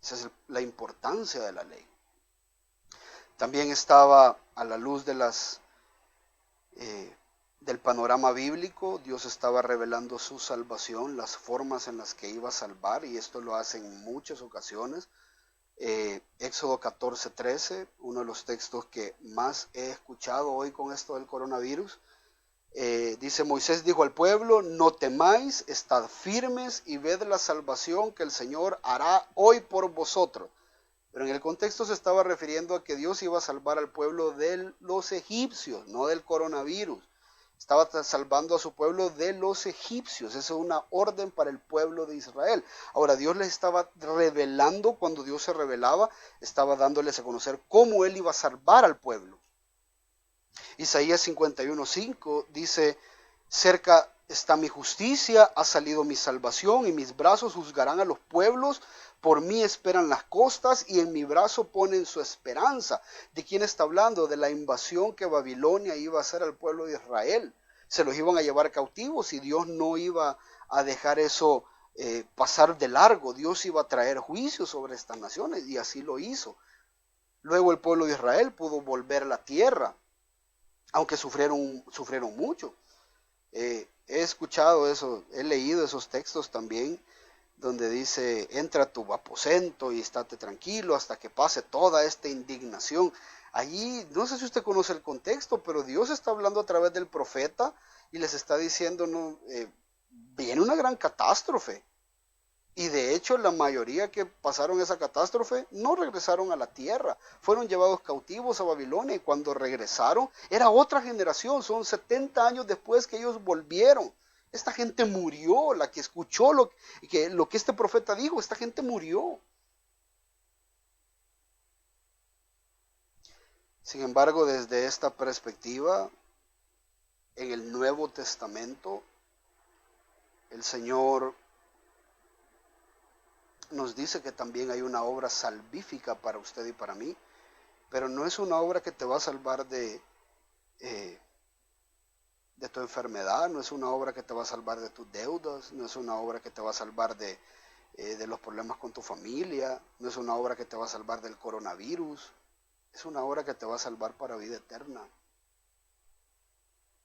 Esa es la importancia de la ley. También estaba a la luz de del panorama bíblico, Dios estaba revelando su salvación, las formas en las que iba a salvar, y esto lo hace en muchas ocasiones. Éxodo 14:13, uno de los textos que más he escuchado hoy con esto del coronavirus. Dice: Moisés dijo al pueblo, no temáis, estad firmes y ved la salvación que el Señor hará hoy por vosotros. Pero en el contexto se estaba refiriendo a que Dios iba a salvar al pueblo de los egipcios, no del coronavirus. Estaba salvando a su pueblo de los egipcios. Esa es una orden para el pueblo de Israel. Ahora, Dios les estaba revelando, cuando Dios se revelaba, estaba dándoles a conocer cómo Él iba a salvar al pueblo. Isaías 51:5 dice: cerca está mi justicia, ha salido mi salvación, y mis brazos juzgarán a los pueblos. Por mí esperan las costas, y en mi brazo ponen su esperanza. ¿De quién está hablando? De la invasión que Babilonia iba a hacer al pueblo de Israel. Se los iban a llevar cautivos y Dios no iba a dejar eso pasar de largo. Dios iba a traer juicio sobre estas naciones, y así lo hizo. Luego el pueblo de Israel pudo volver a la tierra, aunque sufrieron mucho. He escuchado eso, he leído esos textos también, donde dice: entra a tu aposento y estate tranquilo hasta que pase toda esta indignación. Allí, no sé si usted conoce el contexto, pero Dios está hablando a través del profeta y les está diciendo, viene una gran catástrofe. Y de hecho la mayoría que pasaron esa catástrofe no regresaron a la tierra, fueron llevados cautivos a Babilonia, y cuando regresaron era otra generación. Son 70 años después que ellos volvieron. Esta gente murió, la que escuchó lo que este profeta dijo, esta gente murió. Sin embargo, desde esta perspectiva, en el Nuevo Testamento, el Señor nos dice que también hay una obra salvífica para usted y para mí, pero no es una obra que te va a salvar de tu enfermedad, no es una obra que te va a salvar de tus deudas, no es una obra que te va a salvar de los problemas con tu familia, no es una obra que te va a salvar del coronavirus, es una obra que te va a salvar para vida eterna.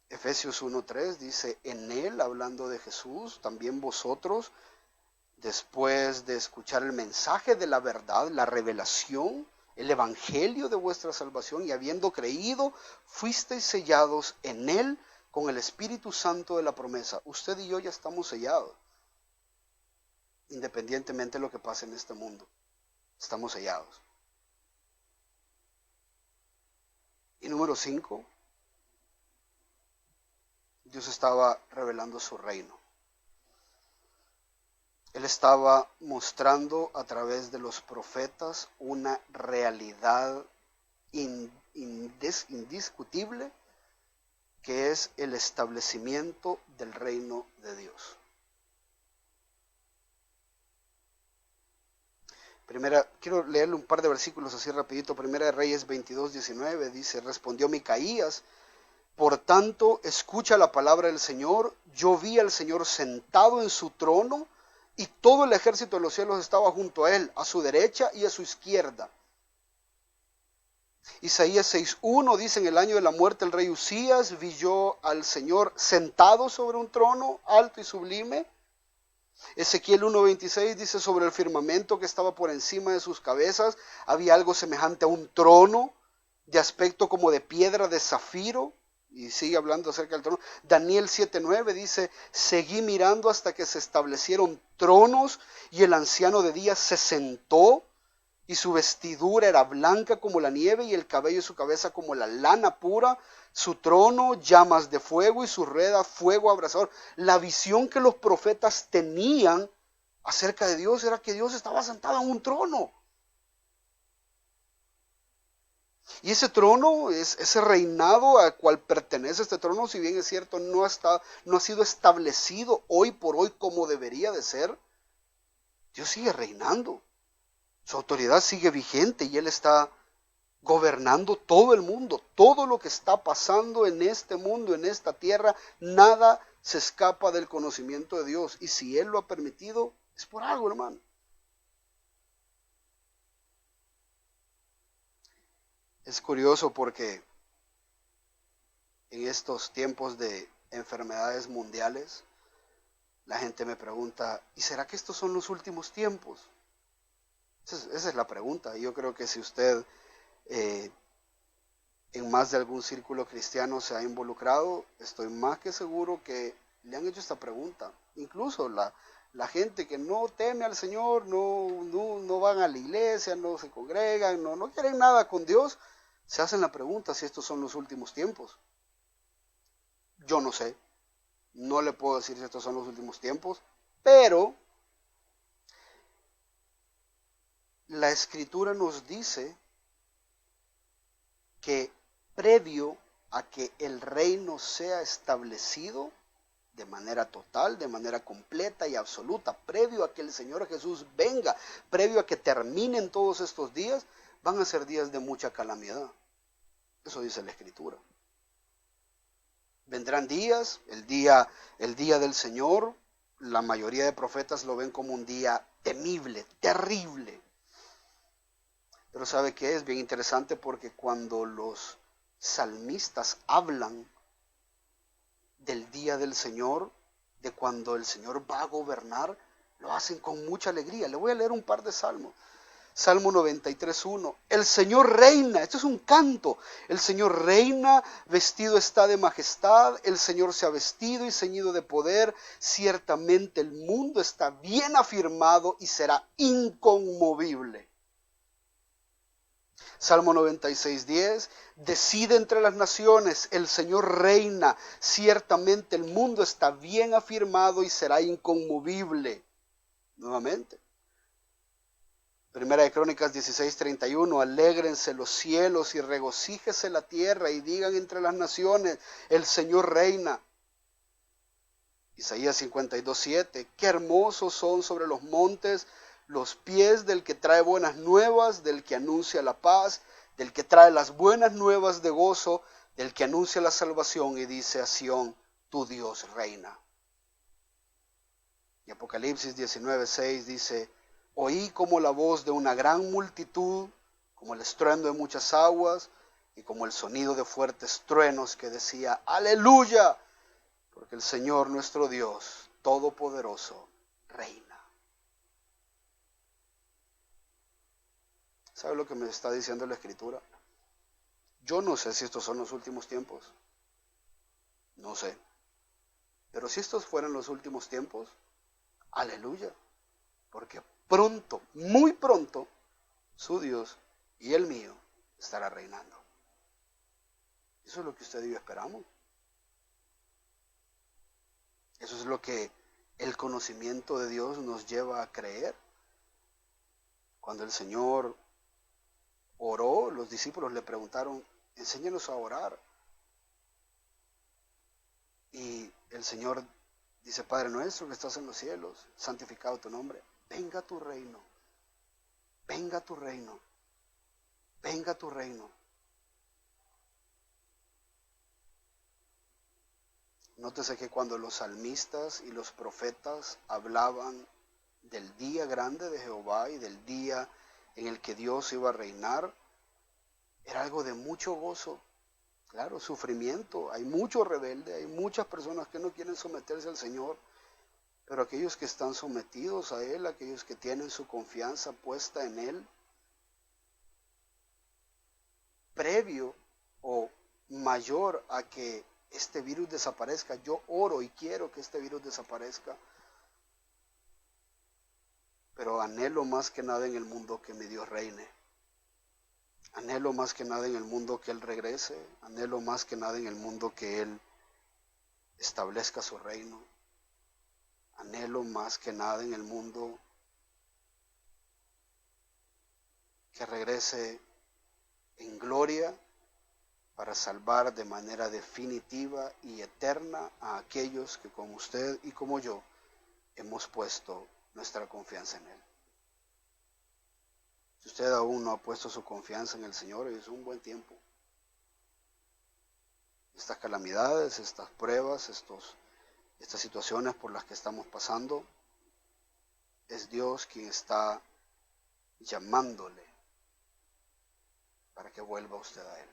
Efesios 1:3 dice: en Él, hablando de Jesús, también vosotros, después de escuchar el mensaje de la verdad, la revelación, el evangelio de vuestra salvación, y habiendo creído, fuisteis sellados en Él con el Espíritu Santo de la promesa. Usted y yo ya estamos sellados, independientemente de lo que pase en este mundo. Estamos sellados. Y número 5, Dios estaba revelando su reino. Él estaba mostrando a través de los profetas una realidad indiscutible, que es el establecimiento del reino de Dios. Quiero leerle un par de versículos así rapidito. Primera de Reyes 22:19 dice: respondió Micaías: por tanto, escucha la palabra del Señor. Yo vi al Señor sentado en su trono, y todo el ejército de los cielos estaba junto a él, a su derecha y a su izquierda. Isaías 6:1 dice: en el año de la muerte del rey Usías vi yo al Señor sentado sobre un trono alto y sublime. Ezequiel 1:26 dice: sobre el firmamento que estaba por encima de sus cabezas había algo semejante a un trono, de aspecto como de piedra de zafiro. Y sigue hablando acerca del trono. Daniel 7:9 dice: seguí mirando hasta que se establecieron tronos, y el anciano de días se sentó, y su vestidura era blanca como la nieve, y el cabello de su cabeza como la lana pura. Su trono, llamas de fuego, y su rueda, fuego abrasador. La visión que los profetas tenían acerca de Dios era que Dios estaba sentado en un trono. Y ese trono, ese reinado al cual pertenece este trono, si bien es cierto, no ha sido establecido hoy por hoy como debería de ser, Dios sigue reinando. Su autoridad sigue vigente y Él está gobernando todo el mundo. Todo lo que está pasando en este mundo, en esta tierra, nada se escapa del conocimiento de Dios. Y si Él lo ha permitido, es por algo, hermano. Es curioso porque en estos tiempos de enfermedades mundiales, la gente me pregunta, ¿y será que estos son los últimos tiempos? Esa es la pregunta. Yo creo que si usted eh, en más de algún círculo cristiano se ha involucrado, estoy más que seguro que le han hecho esta pregunta. Incluso la gente que no teme al Señor, no van a la iglesia, no se congregan, no quieren nada con Dios, se hacen la pregunta si estos son los últimos tiempos. Yo no sé, no le puedo decir si estos son los últimos tiempos, pero la Escritura nos dice que previo a que el reino sea establecido de manera total, de manera completa y absoluta, previo a que el Señor Jesús venga, previo a que terminen todos estos días, van a ser días de mucha calamidad. Eso dice la Escritura. Vendrán días, el día del Señor, la mayoría de profetas lo ven como un día temible, terrible. Pero ¿sabe qué? Es bien interesante porque cuando los salmistas hablan del día del Señor, de cuando el Señor va a gobernar, lo hacen con mucha alegría. Le voy a leer un par de salmos. Salmo 93:1. El Señor reina, esto es un canto. El Señor reina, vestido está de majestad, el Señor se ha vestido y ceñido de poder. Ciertamente el mundo está bien afirmado y será inconmovible. Salmo 96:10, decide entre las naciones, el Señor reina, ciertamente el mundo está bien afirmado y será inconmovible. Nuevamente. Primera de Crónicas 16:31, alégrense los cielos y regocíjese la tierra y digan entre las naciones, el Señor reina. Isaías 52:7, qué hermosos son sobre los montes los pies del que trae buenas nuevas, del que anuncia la paz, del que trae las buenas nuevas de gozo, del que anuncia la salvación y dice a Sión, tu Dios reina. Y Apocalipsis 19:6 dice, oí como la voz de una gran multitud, como el estruendo de muchas aguas y como el sonido de fuertes truenos que decía, aleluya, porque el Señor nuestro Dios, todopoderoso, reina. ¿Sabe lo que me está diciendo la Escritura? Yo no sé si estos son los últimos tiempos. No sé. Pero si estos fueran los últimos tiempos, aleluya. Porque pronto, muy pronto, su Dios y el mío estará reinando. Eso es lo que usted y yo esperamos. Eso es lo que el conocimiento de Dios nos lleva a creer. Cuando el Señor oró, los discípulos le preguntaron, enséñanos a orar. Y el Señor dice, Padre nuestro que estás en los cielos, santificado tu nombre, venga tu reino, venga tu reino, venga tu reino. Nótese que cuando los salmistas y los profetas hablaban del día grande de Jehová y del día en el que Dios iba a reinar, era algo de mucho gozo. Claro, sufrimiento, hay mucho rebelde, hay muchas personas que no quieren someterse al Señor, pero aquellos que están sometidos a Él, aquellos que tienen su confianza puesta en Él, previo o mayor a que este virus desaparezca, yo oro y quiero que este virus desaparezca, pero anhelo más que nada en el mundo que mi Dios reine. Anhelo más que nada en el mundo que Él regrese, anhelo más que nada en el mundo que Él establezca su reino, anhelo más que nada en el mundo que regrese en gloria para salvar de manera definitiva y eterna a aquellos que como usted y como yo hemos puesto nuestra confianza en Él. Si usted aún no ha puesto su confianza en el Señor, es un buen tiempo. Estas calamidades, estas pruebas, estas situaciones por las que estamos pasando, es Dios quien está llamándole para que vuelva usted a Él.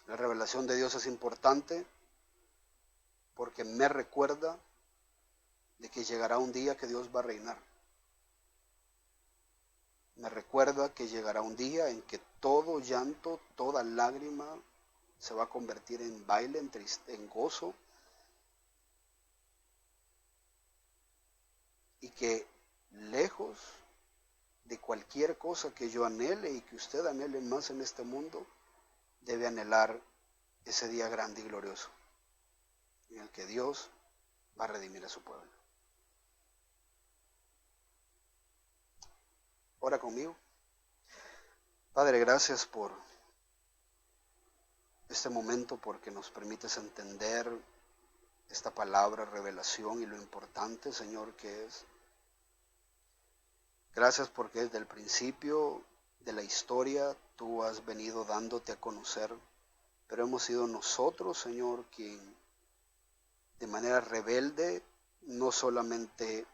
La revelación de Dios es importante porque me recuerda de que llegará un día que Dios va a reinar. Me recuerda que llegará un día en que todo llanto, toda lágrima se va a convertir en baile, en gozo, y que lejos de cualquier cosa que yo anhele y que usted anhele más en este mundo, debe anhelar ese día grande y glorioso en el que Dios va a redimir a su pueblo. Ora conmigo. Padre, gracias por este momento, porque nos permites entender esta palabra, revelación, y lo importante, Señor, que es. Gracias porque desde el principio de la historia tú has venido dándote a conocer, pero hemos sido nosotros, Señor, quien de manera rebelde no solamente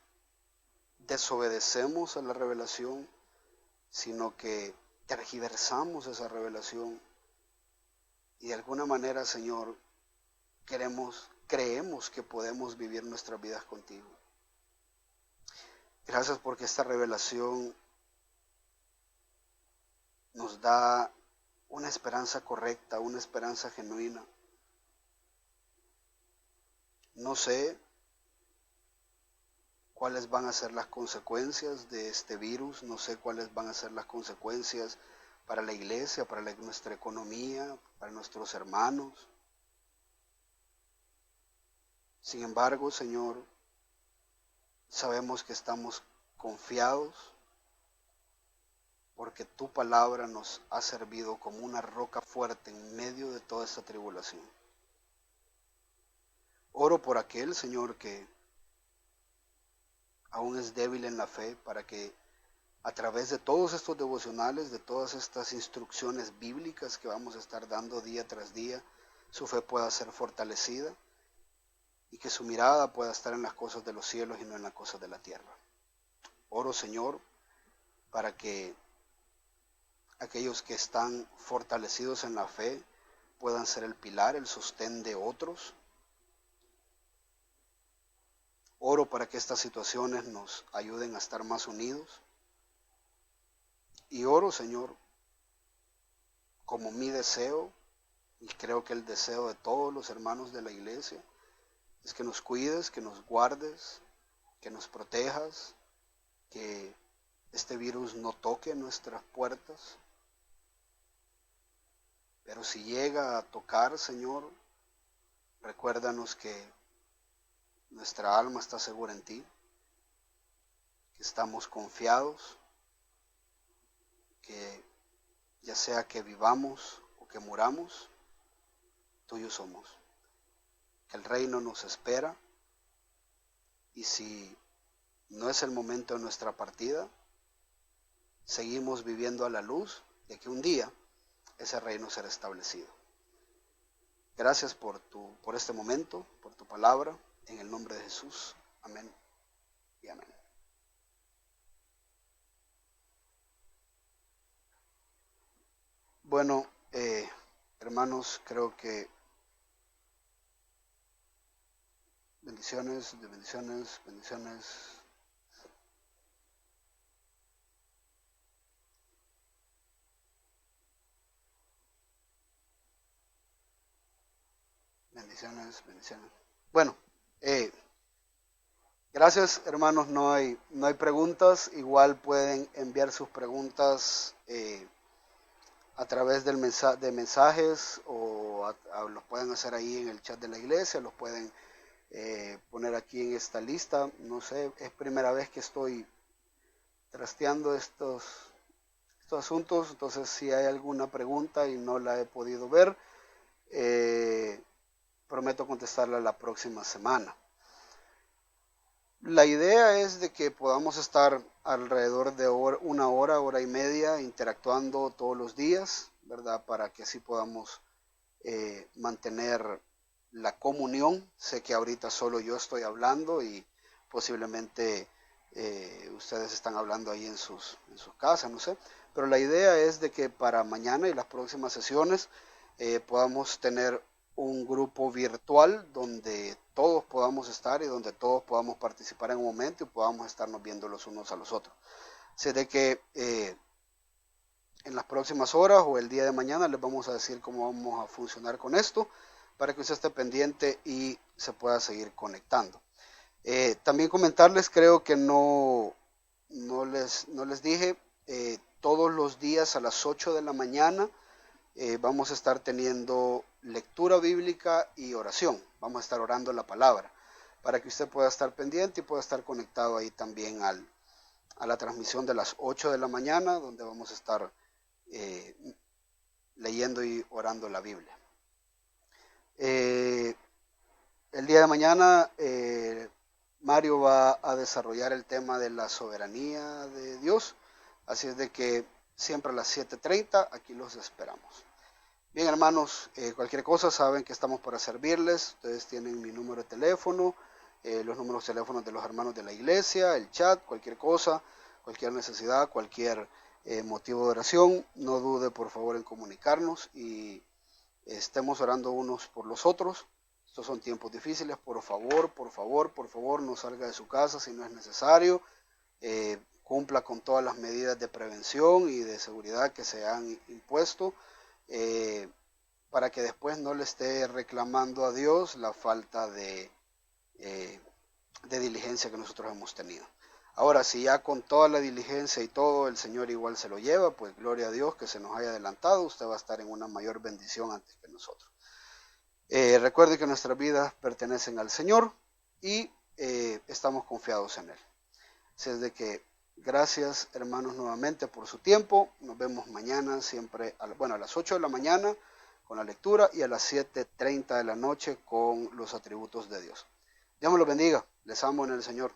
desobedecemos a la revelación, sino que tergiversamos esa revelación y de alguna manera, Señor, creemos que podemos vivir nuestras vidas contigo. Gracias porque esta revelación nos da una esperanza correcta, una esperanza genuina. No sé cuáles van a ser las consecuencias de este virus, no sé cuáles van a ser las consecuencias para la iglesia, para nuestra economía, para nuestros hermanos. Sin embargo, Señor, sabemos que estamos confiados porque tu palabra nos ha servido como una roca fuerte en medio de toda esta tribulación. Oro por aquel, Señor, que aún es débil en la fe, para que a través de todos estos devocionales, de todas estas instrucciones bíblicas que vamos a estar dando día tras día, su fe pueda ser fortalecida y que su mirada pueda estar en las cosas de los cielos y no en las cosas de la tierra. Oro, Señor, para que aquellos que están fortalecidos en la fe puedan ser el pilar, el sostén de otros. Oro para que estas situaciones nos ayuden a estar más unidos. Y oro, Señor, como mi deseo, y creo que el deseo de todos los hermanos de la iglesia, es que nos cuides, que nos guardes, que nos protejas, que este virus no toque nuestras puertas. Pero si llega a tocar, Señor, recuérdanos que nuestra alma está segura en ti, que estamos confiados, que ya sea que vivamos o que muramos, tuyos somos, que el reino nos espera, y si no es el momento de nuestra partida, seguimos viviendo a la luz de que un día ese reino será establecido. Gracias por este momento, por tu palabra, en el nombre de Jesús. Amén y amén. Bueno, hermanos, creo que bendiciones. Bueno, gracias, hermanos. No hay preguntas. Igual pueden enviar sus preguntas a través de mensajes, o los pueden hacer ahí en el chat de la iglesia, los pueden poner aquí en esta lista. No sé, es primera vez que estoy trasteando estas estos asuntos. Entonces, si hay alguna pregunta y no la he podido ver, prometo contestarla la próxima semana. La idea es de que podamos estar alrededor de una hora y media interactuando todos los días, ¿verdad? Para que así podamos mantener la comunión. Sé que ahorita solo yo estoy hablando y posiblemente ustedes están hablando ahí en sus casas, no sé. Pero la idea es de que para mañana y las próximas sesiones podamos tener un grupo virtual donde todos podamos estar y donde todos podamos participar en un momento y podamos estarnos viendo los unos a los otros. Sé de que en las próximas horas o el día de mañana les vamos a decir cómo vamos a funcionar con esto para que usted esté pendiente y se pueda seguir conectando. También comentarles, creo que no les dije, todos los días a las 8 de la mañana vamos a estar teniendo lectura bíblica y oración. Vamos a estar orando la palabra para que usted pueda estar pendiente y pueda estar conectado ahí también a la transmisión de las 8 de la mañana, donde vamos a estar leyendo y orando la Biblia. El día de mañana Mario va a desarrollar el tema de la soberanía de Dios, así es de que siempre a las 7:30 aquí los esperamos. Bien, hermanos, cualquier cosa saben que estamos para servirles. Ustedes tienen mi número de teléfono, los números de teléfono de los hermanos de la iglesia, el chat, cualquier cosa, cualquier necesidad, cualquier motivo de oración. No dude por favor en comunicarnos y estemos orando unos por los otros. Estos son tiempos difíciles. Por favor, no salga de su casa si no es necesario. Cumpla con todas las medidas de prevención y de seguridad que se han impuesto. Para que después no le esté reclamando a Dios la falta de diligencia que nosotros hemos tenido. Ahora, si ya con toda la diligencia y todo el Señor igual se lo lleva, pues gloria a Dios que se nos haya adelantado, usted va a estar en una mayor bendición antes que nosotros. Recuerde que nuestras vidas pertenecen al Señor y estamos confiados en Él. Así es de que gracias hermanos nuevamente por su tiempo. Nos vemos mañana siempre a las 8 de la mañana con la lectura y a las 7:30 de la noche con los atributos de Dios. Dios me los bendiga. Les amo en el Señor.